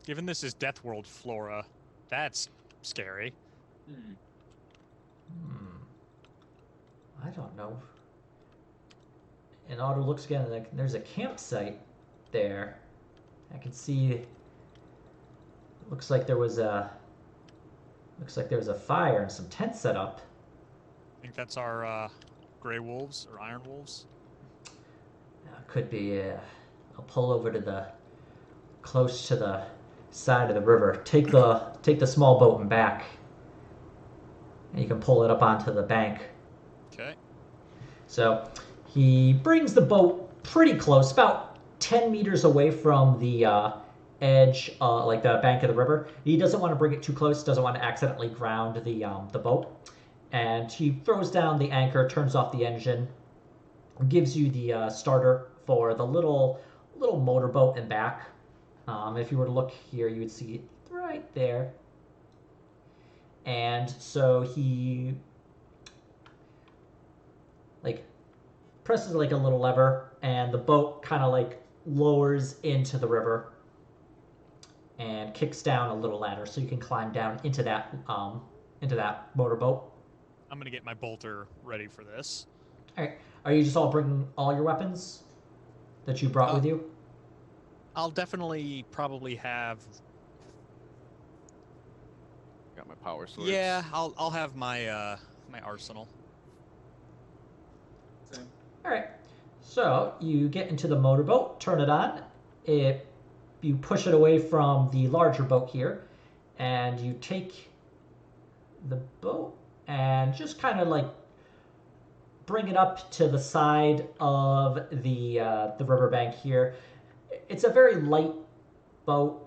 Given this is Death World flora, that's scary. I don't know. And Otto looks again, like there's a campsite there. I can see. Looks like there was a fire and some tents set up. I think that's our gray wolves or iron wolves. Could be. I'll pull over to close to the side of the river. Take the small boat and back, and you can pull it up onto the bank. Okay. So he brings the boat pretty close, about 10 meters away from the edge, like the bank of the river. He doesn't want to bring it too close, doesn't want to accidentally ground the boat. And he throws down the anchor, turns off the engine, gives you the starter for the little motorboat and back. If you were to look here, you would see it right there. And so he like presses like a little lever, and the boat kind of like lowers into the river and kicks down a little ladder, so you can climb down into that motorboat. I'm gonna get my bolter ready for this. All right. Are you just all bringing all your weapons that you brought with you? I'll definitely probably have. Got my power swords. Yeah, I'll have my my arsenal. Same. All right. So you get into the motorboat, turn it on. You push it away from the larger boat here, and you take the boat and just kind of like bring it up to the side of the riverbank here. It's a very light boat,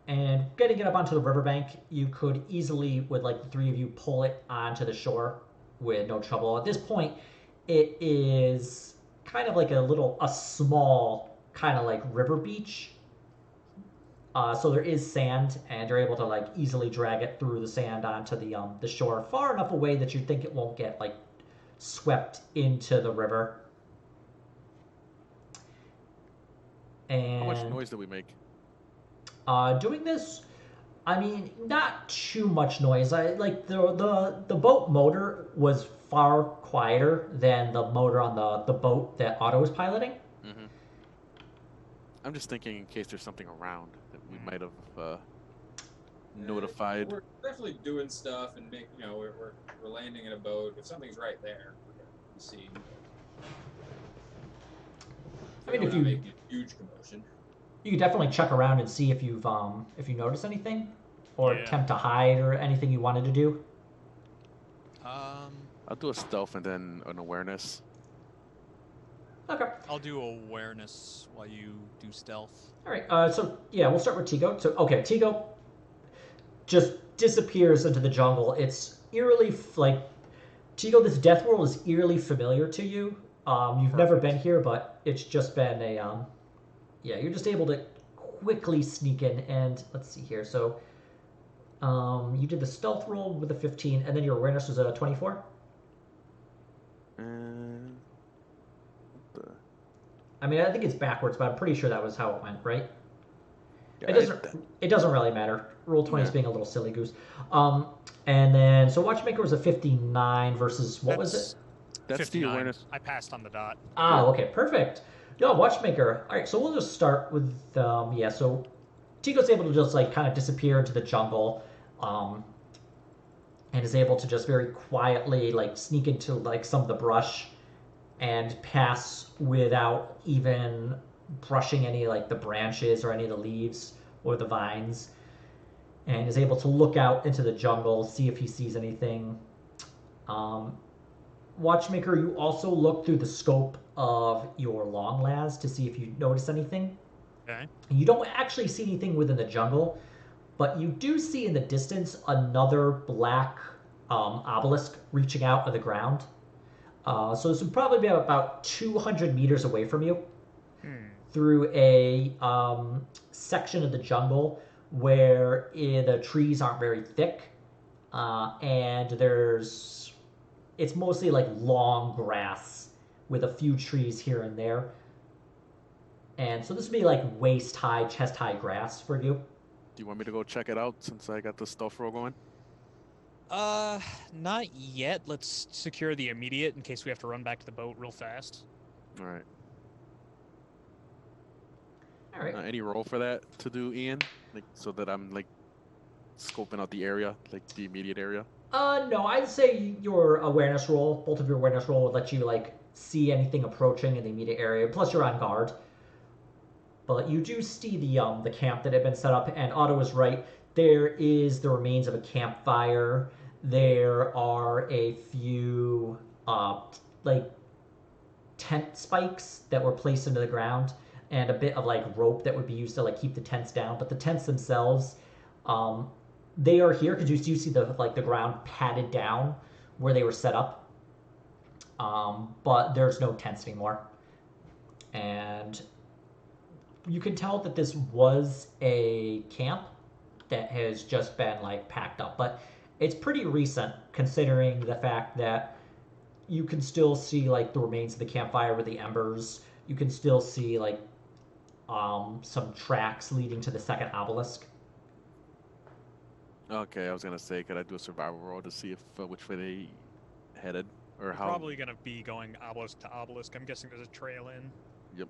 and getting it up onto the riverbank, you could easily, with like the three of you, pull it onto the shore with no trouble. At this point, it is kind of like a small kind of like river beach. So there is sand, and you're able to like easily drag it through the sand onto the shore, far enough away that you think it won't get like swept into the river. And how much noise do we make? Doing this, I mean, not too much noise. I like the boat motor was far quieter than the motor on the boat that Otto was piloting. Mm-hmm. I'm just thinking in case there's something around that we might have notified. We're definitely doing stuff, and we're landing in a boat. If something's right there, we're gonna see. I mean, if you make a huge commotion, you could definitely check around and see if you notice anything, or attempt to hide, or anything you wanted to do. I'll do a stealth and then an awareness. Okay. I'll do awareness while you do stealth. All right. So yeah, we'll start with Tigo. So okay, Tigo just disappears into the jungle. It's eerily like Tigo. This death world is eerily familiar to you. You've never been here, but it's just been a you're just able to quickly sneak in. And let's see here. So you did the stealth roll with a 15, and then your awareness was a 24. I mean, I think it's backwards, but I'm pretty sure that was how it went, right? Yeah, it doesn't really matter. Roll 20 is being a little silly goose. And then so Watchmaker was a 59 versus what was it? That's 59. the awareness. I passed on the dot. Okay, perfect. Yeah, Watchmaker. All right, so we'll just start with so Tico's able to just like kind of disappear into the jungle, and is able to just very quietly like sneak into like some of the brush and pass without even brushing any like the branches or any of the leaves or the vines. and is able to look out into the jungle, see if he sees anything. Watchmaker, you also look through the scope of your long las to see if you notice anything. Okay. You don't actually see anything within the jungle, but you do see in the distance another black obelisk reaching out of the ground. So this would probably be about 200 meters away from you through a section of the jungle where the trees aren't very thick, and it's mostly like long grass with a few trees here and there. And so this would be like waist high, chest high grass for you. Do you want me to go check it out since I got the stealth roll going? Not yet. Let's secure the immediate in case we have to run back to the boat real fast. All right. All right. Any roll for that to do, Ian? Like, so that I'm like scoping out the area, like the immediate area. No, I'd say your awareness roll, both of your awareness roll would let you like see anything approaching in the immediate area. Plus, you're on guard. But you do see the camp that had been set up, and Otto is right. There is the remains of a campfire. There are a few like tent spikes that were placed into the ground, and a bit of like rope that would be used to like keep the tents down. But the tents themselves, they are here because you do see the ground padded down where they were set up. But there's no tents anymore, and you can tell that this was a camp that has just been like packed up, but it's pretty recent considering the fact that you can still see like the remains of the campfire with the embers. You can still see like some tracks leading to the second obelisk. Okay, I was gonna say, could I do a survival roll to see if which way they headed or how? Probably gonna be going obelisk to obelisk. I'm guessing there's a trail in. Yep.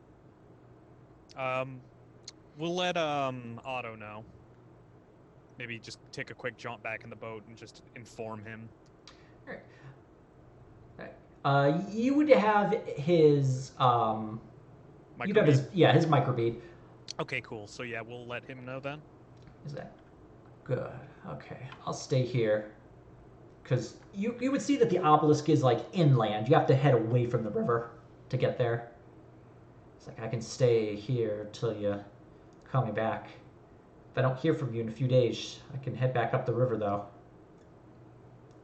We'll let Otto know. Maybe just take a quick jaunt back in the boat and just inform him. All right. You would have his you'd have his microbead. Okay, cool. So yeah, we'll let him know then. Is that good? Okay, I'll stay here because you would see that the obelisk is like inland. You have to head away from the river to get there. It's like I can stay here till you call me back. If I don't hear from you in a few days, I can head back up the river though.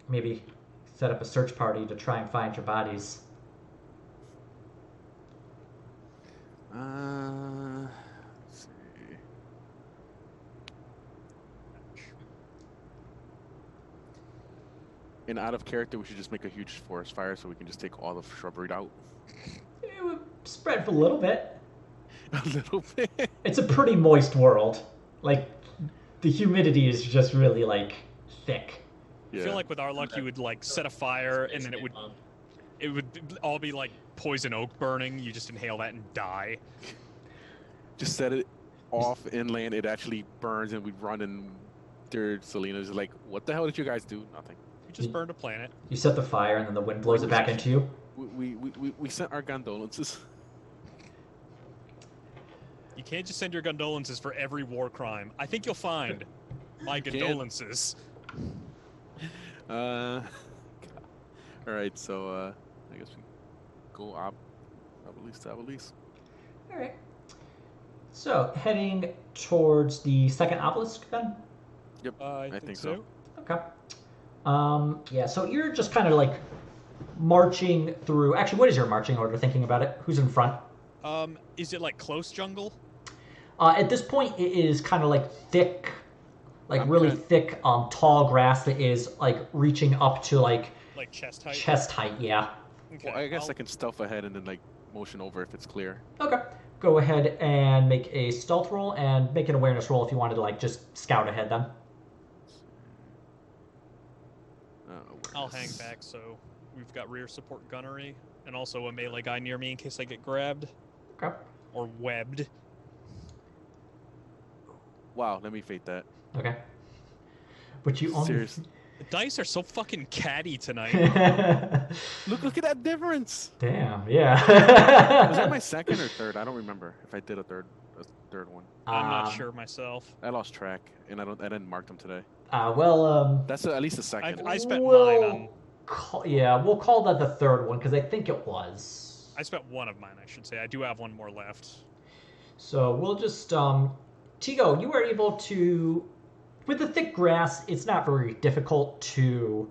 Maybe set up a search party to try and find your bodies. Let's see. And out of character, we should just make a huge forest fire so we can just take all the shrubbery out. It would spread for a little bit. A little bit. It's a pretty moist world. Like, the humidity is just really, like, thick. Yeah. I feel like with our luck, you would, like, set a fire, and then it would all be, like, poison oak burning. You just inhale that and die. Just set it off inland, it actually burns, and we'd run, and Selena's like, what the hell did you guys do? Nothing. We just burned a planet. You set the fire, and then the wind blows it back into you? We sent our condolences. You can't just send your condolences for every war crime. I think you'll find my condolences. All right, so I guess we go obelisk to obelisk. All right. So heading towards the second obelisk then. Yep, I think so. Okay. Yeah. So you're just kind of like marching through. Actually, what is your marching order? Thinking about it, who's in front? Is it like close jungle? At this point, it is kind of like thick, like really thick, tall grass that is like reaching up to like chest height. Chest height, yeah. Okay, well, I guess I can stealth ahead and then like motion over if it's clear. Okay. Go ahead and make a stealth roll and make an awareness roll if you wanted to like just scout ahead then. I'll hang back, so we've got rear support gunnery and also a melee guy near me in case I get grabbed. Okay. Or webbed. Wow, let me fate that. Okay. But you only... Seriously. The dice are so fucking catty tonight. Look at that difference. Damn, yeah. Was that my second or third? I don't remember if I did a third third one? I'm not sure myself. I lost track, and I didn't mark them today. That's at least the second. I spent mine on. We'll call that the third one because I think it was. I spent one of mine, I should say. I do have one more left. So we'll just Tigo, you were able to, with the thick grass, it's not very difficult to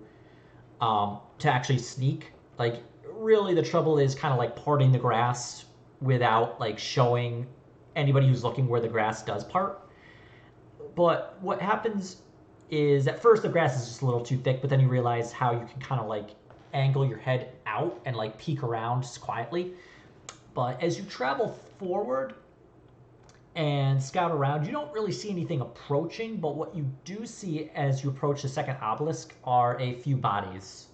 actually sneak. Like, really, the trouble is kind of like parting the grass without like showing anybody who's looking where the grass does part. But what happens is at first the grass is just a little too thick, but then you realize how you can kind of like angle your head out and like peek around just quietly. But as you travel forward and scout around, you don't really see anything approaching, but what you do see as you approach the second obelisk are a few bodies.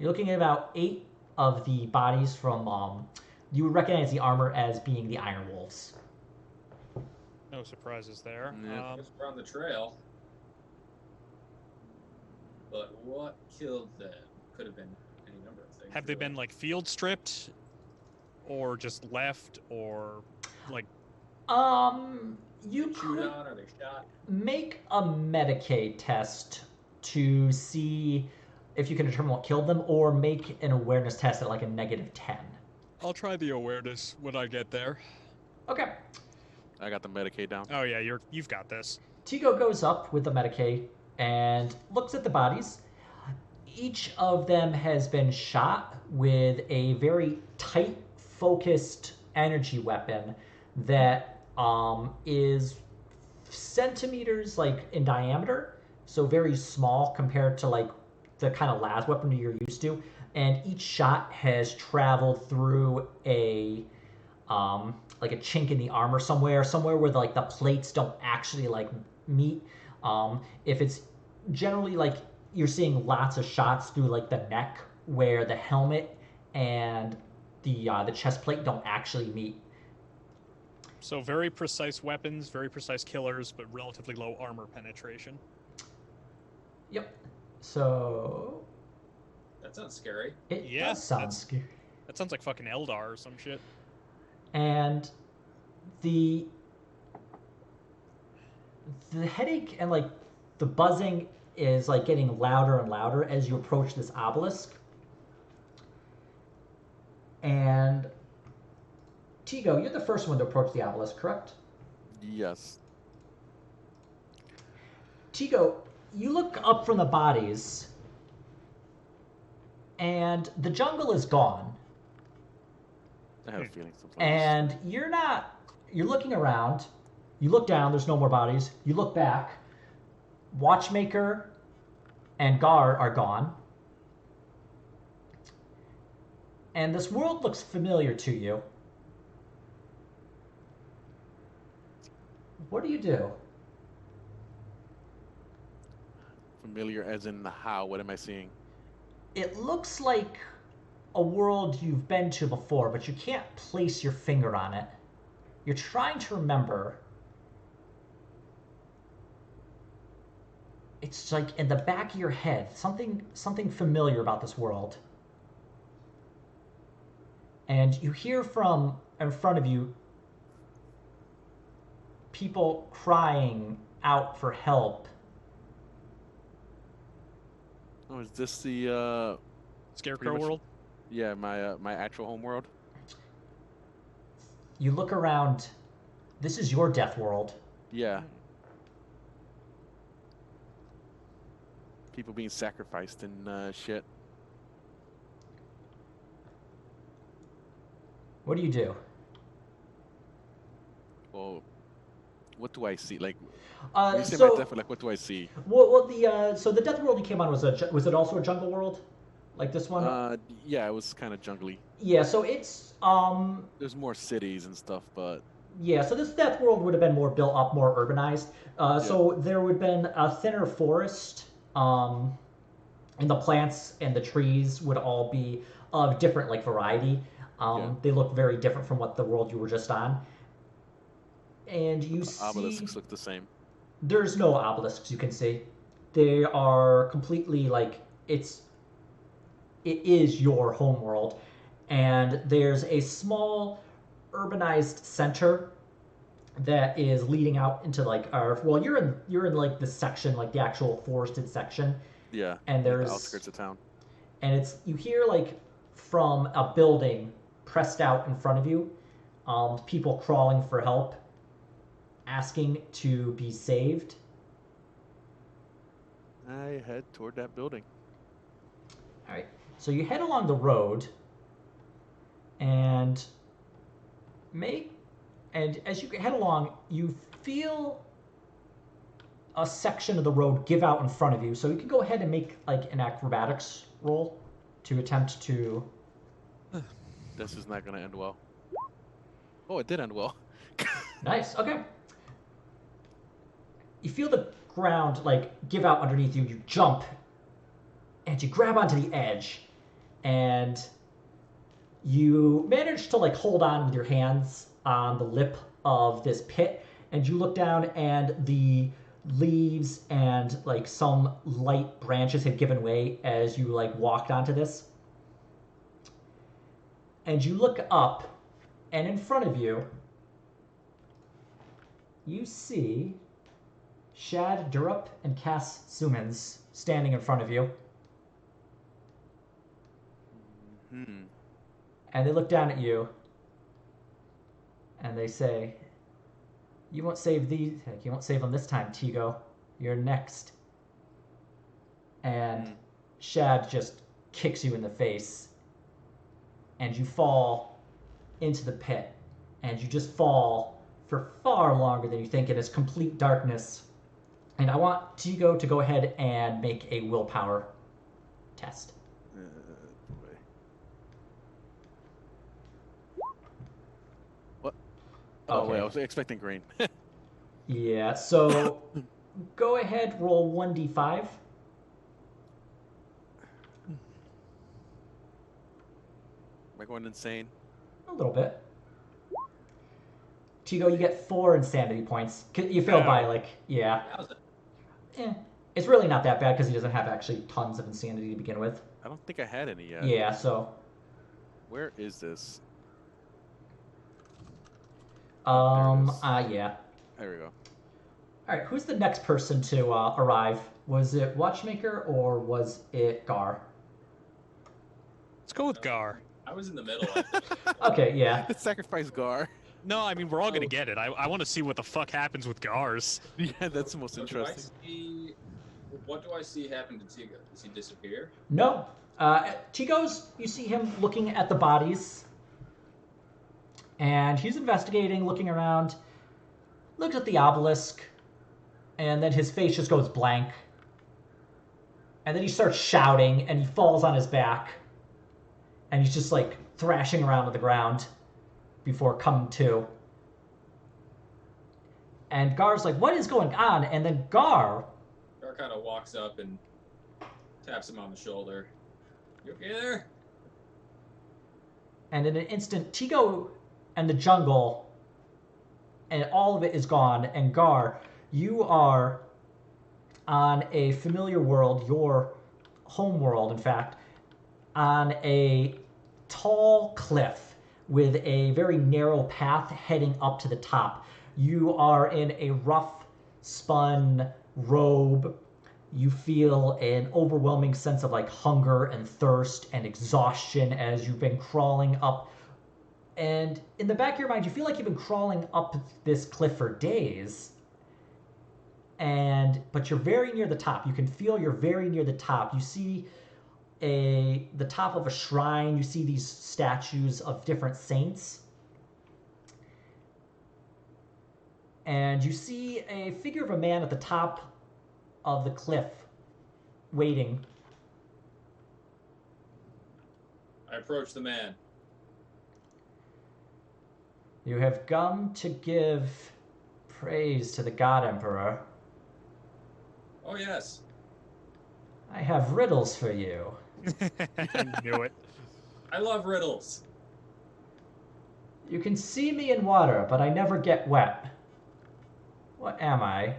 You're looking at about 8 of the bodies from, you would recognize the armor as being the Iron Wolves. No surprises there. Yeah. We're on the trail. But what killed them? Could have been any number of things. Have they been like field stripped, or just left, or like? You chewed could on, or they shot? make a Medicaid test to see if you can determine what killed them, or make an awareness test at like a -10. I'll try the awareness when I get there. Okay. I got the Medicaid down. Oh yeah, you've got this. Tigo goes up with the Medicaid and looks at the bodies. Each of them has been shot with a very tight, focused energy weapon that is centimeters like in diameter, so very small compared to like the kind of las weapon you're used to. And each shot has traveled through a like a chink in the armor somewhere where like the plates don't actually like meet. If it's generally like you're seeing lots of shots through like the neck where the helmet and the chest plate don't actually meet. So very precise weapons, very precise killers, but relatively low armor penetration. Yep. So That sounds scary. it Yeah, does sound scary. That sounds like fucking Eldar or some shit. And the headache and like the buzzing is like getting louder and louder as you approach this obelisk. And Tigo, you're the first one to approach the obelisk, correct? Yes. Tigo, you look up from the bodies, and the jungle is gone. I have a feeling sometimes. And you're looking around, you look down, there's no more bodies, you look back, Watchmaker and Gar are gone. And this world looks familiar to you. What do you do? Familiar as in how? What am I seeing? It looks like a world you've been to before, but you can't place your finger on it. You're trying to remember. It's like in the back of your head, something familiar about this world. And you hear from in front of you people crying out for help. Oh, is this the Scarecrow world? Yeah, my actual home world. You look around. This is your death world. Yeah. People being sacrificed and shit. What do you do? Well, what do I see? Like, Uh, you say so, my death, like, what do I see? well, so the death world you came on was it also a jungle world, like this one? Yeah, it was kind of jungly. Yeah, so it's There's more cities and stuff, but yeah, so this death world would have been more built up, more urbanized. So there would have been a thinner forest, and the plants and the trees would all be of different like variety. They look very different from what the world you were just on. And you see obelisks look the same. There's no obelisks you can see. They are completely like it is your home world, and there's a small urbanized center that is leading out into like you're in like the section, like the actual forested section. Yeah. And there's the outskirts of town. And you hear like from a building pressed out in front of you, people crawling for help, asking to be saved. I head toward that building. All right. So you head along the road, and as you head along, you feel a section of the road give out in front of you. So you can go ahead and make like an acrobatics roll to attempt to. This is not going to end well. Oh, it did end well. Nice. Okay. You feel the ground like give out underneath you. You jump, and you grab onto the edge, and you manage to like hold on with your hands on the lip of this pit, and you look down, and the leaves and like some light branches had given way as you like walked onto this. And you look up, and in front of you, you see Shad Durup and Cass Sumans standing in front of you. Hmm. And they look down at you, and they say, "You won't save them this time, Tigo. You're next." And Shad just kicks you in the face, and you fall into the pit, and you just fall for far longer than you think, and it's complete darkness. And I want Tigo to go ahead and make a willpower test. Boy. What? Oh, Okay. wait, I was expecting green. Yeah, so go ahead, roll 1d5. Am I going insane? A little bit. Tigo, you get 4 insanity points. You failed by, like, yeah. It's really not that bad because he doesn't have actually tons of insanity to begin with. I don't think I had any yet. Yeah, so. Where is this? Yeah. There we go. All right, who's the next person to arrive? Was it Watchmaker or was it Gar? Let's go with Gar. I was in the middle. I think. Okay, yeah. Let's sacrifice Gar. No, I mean, we're all gonna get it. I want to see what the fuck happens with Gars. Yeah, that's the most interesting. What do I see happen to Tigo? Does he disappear? No. Tigo's, you see him looking at the bodies. And he's investigating, looking around. Looks at the obelisk. And then his face just goes blank. And then he starts shouting, and he falls on his back. And he's just like thrashing around on the ground before coming to. And Gar's like, "What is going on?" And then Gar kind of walks up and taps him on the shoulder. You okay there? And in an instant, Tigo and the jungle and all of it is gone. And Gar, you are on a familiar world, your home world, in fact, on a tall cliff with a very narrow path heading up to the top. You are in a rough spun robe. You feel an overwhelming sense of like hunger and thirst and exhaustion as you've been crawling up. And in the back of your mind, you feel like you've been crawling up this cliff for days. But you're very near the top. You can feel you're very near the top. You see the top of a shrine. You see these statues of different saints. And you see a figure of a man at the top of the cliff, waiting. I approach the man. You have come to give praise to the God Emperor. Oh, yes. I have riddles for you. I knew it. I love riddles. You can see me in water, but I never get wet. What am I?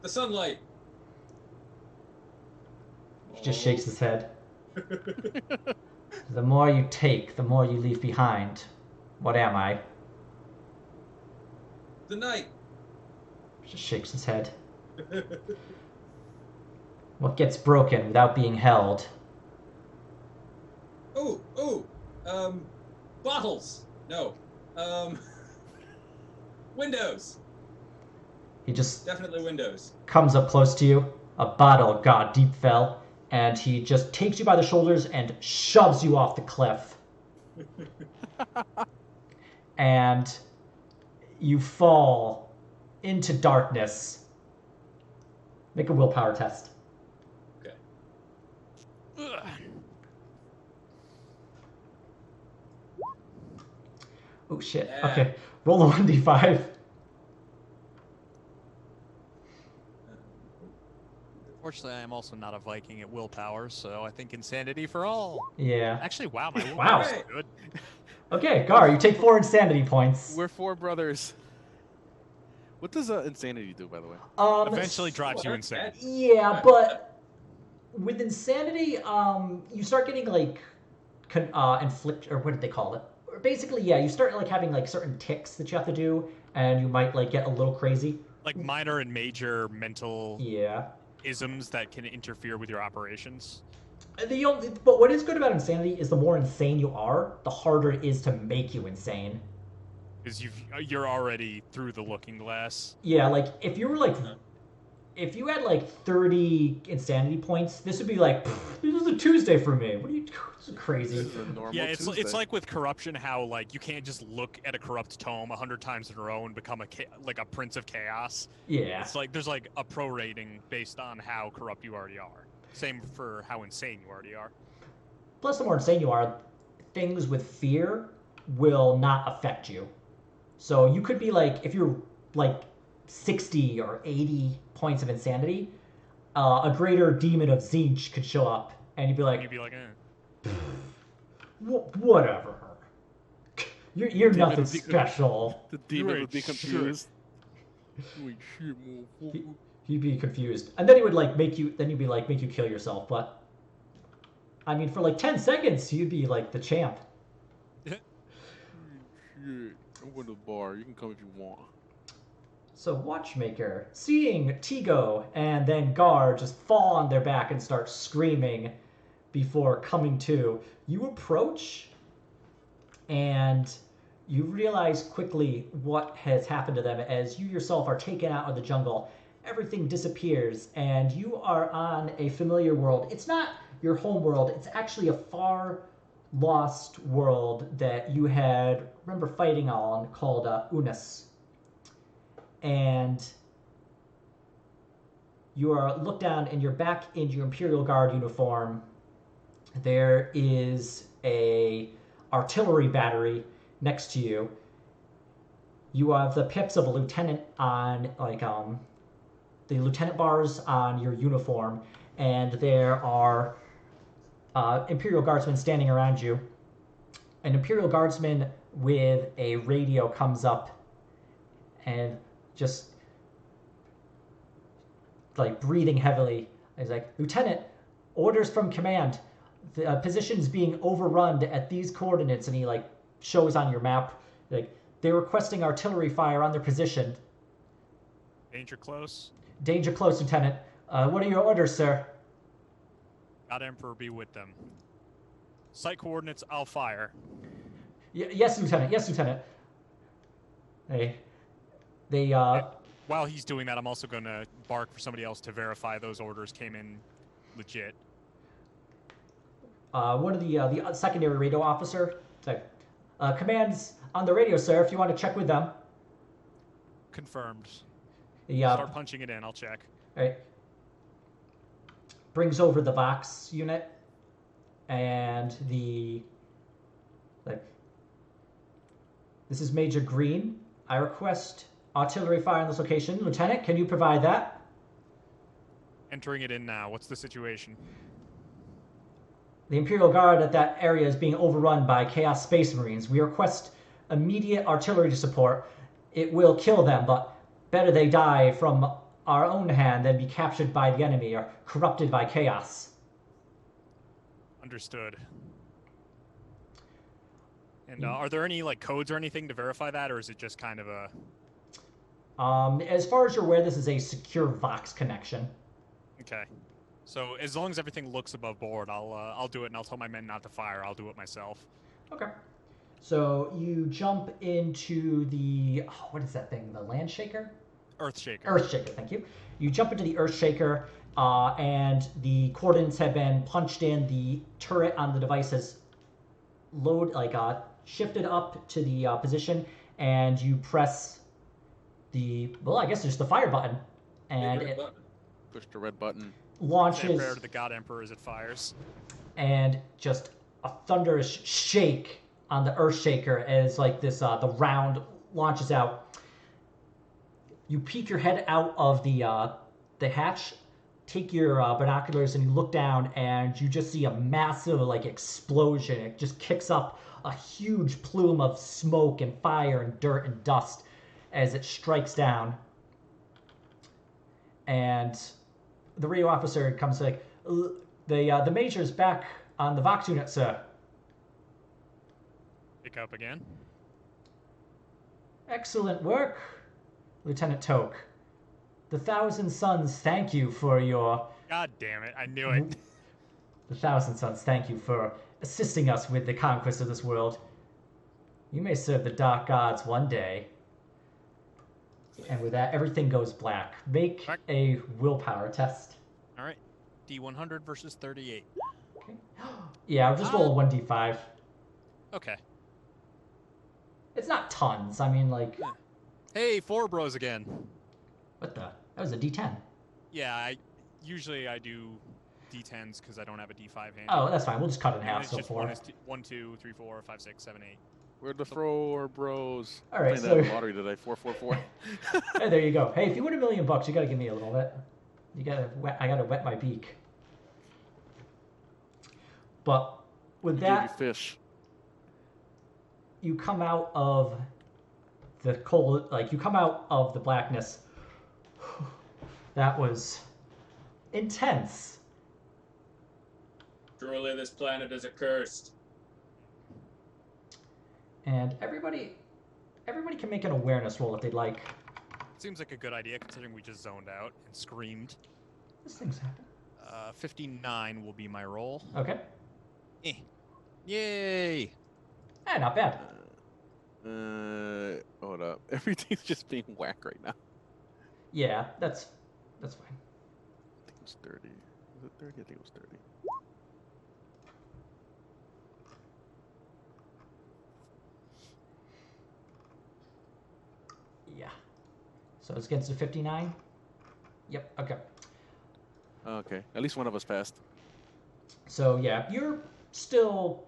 The sunlight. He just shakes his head. The more you take, the more you leave behind. What am I? The knight. Just shakes his head. What gets broken without being held? Bottles. No. Windows. He just Definitely windows. comes up close to you. A bottle, God, deep fell. And he just takes you by the shoulders and shoves you off the cliff. And you fall into darkness. Make a willpower test. Okay. Oh, shit. Yeah. Okay. Roll a 1d5. Fortunately, I am also not a Viking at willpower, so I think insanity for all. Yeah. Actually, wow, my Wow. willpower is good. Okay, Gar, you take 4 insanity points. We're 4 brothers. What does insanity do, by the way? Eventually drives you that's insane. bad. Yeah, but with insanity, you start getting like inflict, or what did they call it? Or basically, yeah, you start like having like certain tics that you have to do, and you might like get a little crazy. Like minor and major mental Yeah. isms that can interfere with your operations. But what is good about insanity is the more insane you are, the harder it is to make you insane. Because you're already through the looking glass. Yeah, like if you were like, if you had like 30 insanity points, this would be like, this is a Tuesday for me. What are you? This is crazy. This is a normal Yeah, it's Tuesday. like with corruption, how like you can't just look at a corrupt tome 100 times in a row and become like a prince of chaos. Yeah. It's like there's like a pro rating based on how corrupt you already are. Same for how insane you already are. Plus, the more insane you are, things with fear will not affect you. So you could be like, if you're like 60 or 80 points of insanity, a greater demon of Zinch could show up, and you'd be like, whatever. You're demon nothing would be special. The demon would be confused. Wait, shit, motherfucker. He'd be confused, and then he would like make you. Then you'd be like, make you kill yourself. But I mean, for like 10 seconds, you'd be like the champ. Shit, I'm going to the bar. You can come if you want. So Watchmaker, seeing Tigo and then Gar just fall on their back and start screaming before coming to, you approach and you realize quickly what has happened to them as you yourself are taken out of the jungle. Everything disappears and you are on a familiar world. It's not your home world. It's actually a far lost world that you had remember fighting on called Unis. And you are looked down and you're back in your Imperial Guard uniform. There is a artillery battery next to you. You have the pips of a lieutenant on like the lieutenant bars on your uniform, and there are Imperial Guardsmen standing around you. An Imperial Guardsman with a radio comes up and just like breathing heavily. He's like, Lieutenant, orders from command. The position's being overrun at these coordinates, and he like shows on your map. Like, they're requesting artillery fire on their position. Danger close. Danger close, Lieutenant. What are your orders, sir? God Emperor be with them. Site coordinates, I'll fire. Yes, Lieutenant. Yes, Lieutenant. They While he's doing that, I'm also going to bark for somebody else to verify those orders came in legit. one of the secondary radio officer. Like, commands on the radio, sir. If you want to check with them. Confirmed. Yeah. Start punching it in. I'll check. Right. Brings over the Vox unit and the like. This is Major Green. I request artillery fire on this location. Lieutenant, can you provide that? Entering it in now. What's the situation? The Imperial Guard at that area is being overrun by Chaos Space Marines. We request immediate artillery support. It will kill them, but better they die from our own hand than be captured by the enemy or corrupted by chaos. Understood. And are there any like codes or anything to verify that, or is it just kind of a? As far as you're aware, this is a secure Vox connection. Okay. So as long as everything looks above board, I'll do it, and I'll tell my men not to fire. I'll do it myself. Okay. So you jump into the what is that thing? The land shaker? Earthshaker. Earthshaker. Thank you. You jump into the Earthshaker, and the coordinates have been punched in. The turret on the device has shifted up to the position, and you press the I guess just the fire button, and it push the red button. Launches. Prayer to the God Emperor as it fires. And just a thunderous shake on the Earthshaker as like this the round launches out. You peek your head out of the hatch, take your binoculars, and you look down, and you just see a massive explosion. It just kicks up a huge plume of smoke and fire and dirt and dust as it strikes down. And the radio officer comes like, the major's back on the Vox unit, sir. Pick up again. Excellent work, Lieutenant Toke. The Thousand Suns thank you for your... God damn it, I knew it. The Thousand Suns thank you for assisting us with the conquest of this world. You may serve the Dark Gods one day. And with that, everything goes black. Make a willpower test. All right. D100 versus 38. Okay. Yeah, I'll just roll a 1d5. Okay. It's not tons. I mean, like... Hey, 4 bros again. What the? That was a d10. Yeah, usually I do d10s because I don't have a d5 hand. Oh, that's fine. We'll just cut it in half. It's So just 4. 1, 2, 3, 4, 5, 6, 7, 8. We're the 4 bros. All right, Playing so that lottery today. 444. Hey, there you go. Hey, if you win $1 million, you gotta give me a little bit. I gotta wet my beak. But with that, you fish. You come out of the cold, you come out of the blackness. That was intense. Truly, this planet is accursed. And everybody can make an awareness roll if they'd like. Seems like a good idea considering we just zoned out and screamed. This thing's happen. 59 will be my roll. Okay. Yay! Not bad. Hold up. Everything's just being whacked right now. Yeah, that's fine. I think it was 30. Was it 30? I think it was 30. Yeah. So it's against the 59? Yep, okay. Okay. At least one of us passed. So yeah, you're still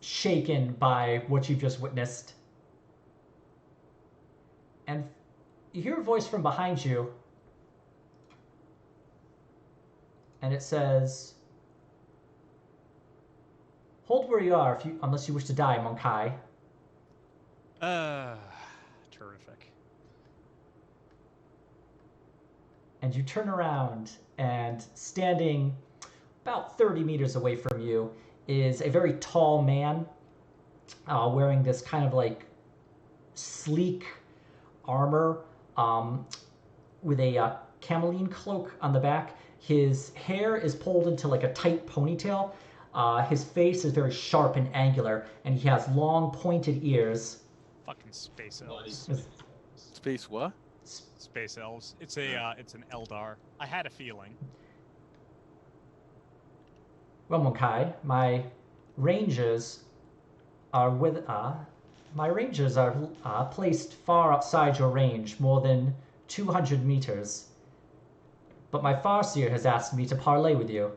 shaken by what you've just witnessed. And you hear a voice from behind you. And it says, "Hold where you are unless you wish to die, Monkai." Terrific. And you turn around, and standing about 30 meters away from you is a very tall man wearing this kind of sleek armor with a cameline cloak on the back. His hair is pulled into a tight ponytail. His face is very sharp and angular, and he has long pointed ears. Fucking space elves. Space what? Space elves. It's an Eldar. I had a feeling. Well, Monkai, my rangers are placed far outside your range, more than 200 meters. But my Farseer has asked me to parley with you.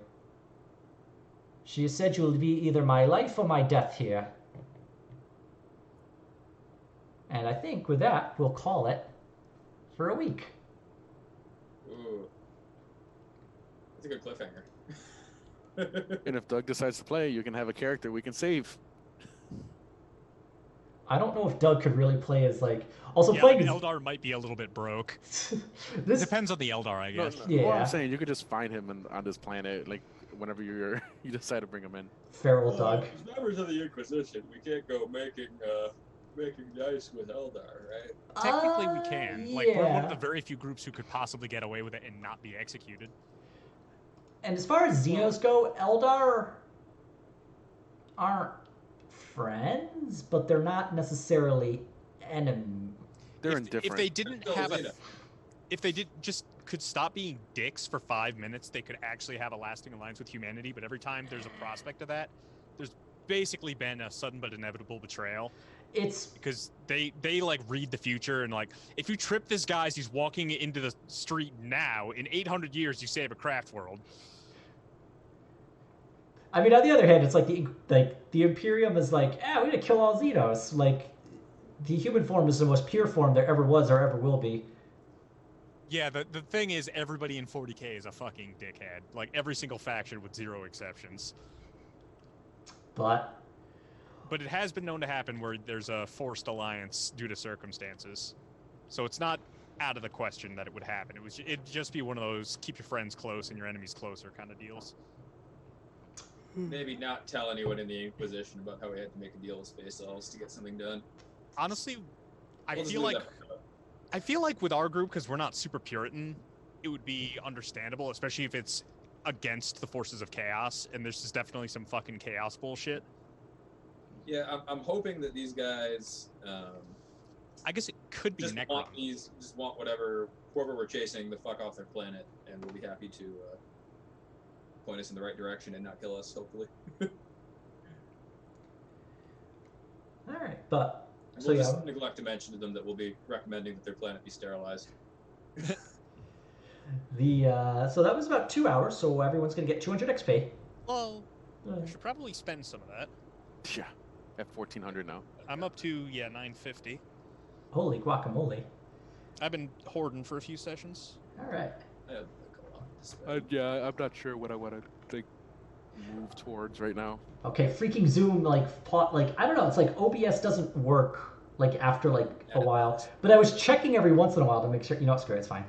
She has said you will be either my life or my death here. And I think with that, we'll call it for a week. Ooh. That's a good cliffhanger. And if Doug decides to play, you can have a character we can save. I don't know if Doug could really play as playing Eldar might be a little bit broke. This depends on the Eldar, I guess. No, what I'm saying, you could just find him on this planet, whenever you decide to bring them in. Feral dog. As members of the Inquisition, we can't go making dice with Eldar, right? Technically, we can. Yeah. Like, we're one of the very few groups who could possibly get away with it and not be executed. And as far as Xenos go, Eldar aren't friends, but they're not necessarily enemies. They're indifferent. If they didn't have if they could stop being dicks for 5 minutes, they could actually have a lasting alliance with humanity. But every time there's a prospect of that, there's basically been a sudden but inevitable betrayal. It's because they like read the future and like, if you trip this guy as he's walking into the street now, in 800 years you save a craft world. I mean, on the other hand, it's like the Imperium is like, we're gonna kill all Xenos. Like, the human form is the most pure form there ever was or ever will be. Yeah, the thing is, everybody in 40K is a fucking dickhead. Like, every single faction with 0 exceptions. But it has been known to happen where there's a forced alliance due to circumstances. So it's not out of the question that it would happen. It'd just be one of those keep your friends close and your enemies closer kind of deals. Maybe not tell anyone in the Inquisition about how we had to make a deal with Space Elves to get something done. Honestly, I feel like with our group, because we're not super Puritan, it would be understandable, especially if it's against the forces of chaos, and there's just definitely some fucking chaos bullshit. Yeah, I'm hoping that these guys. I guess it could be just want whoever we're chasing the fuck off their planet, and we'll be happy to point us in the right direction and not kill us, hopefully. all right, but. We'll just neglect to mention to them that we'll be recommending that their planet be sterilized. So that was about 2 hours, so everyone's going to get 200 XP. Well, we should probably spend some of that. Yeah, at 1,400 now. I'm up to, 950. Holy guacamole. I've been hoarding for a few sessions. All right. I have a lot to spend. Yeah, I'm not sure what I want to move towards right now. Okay, freaking Zoom, I don't know, it's like OBS doesn't work, after, a while. But I was checking every once in a while to make sure, screw it, it's fine.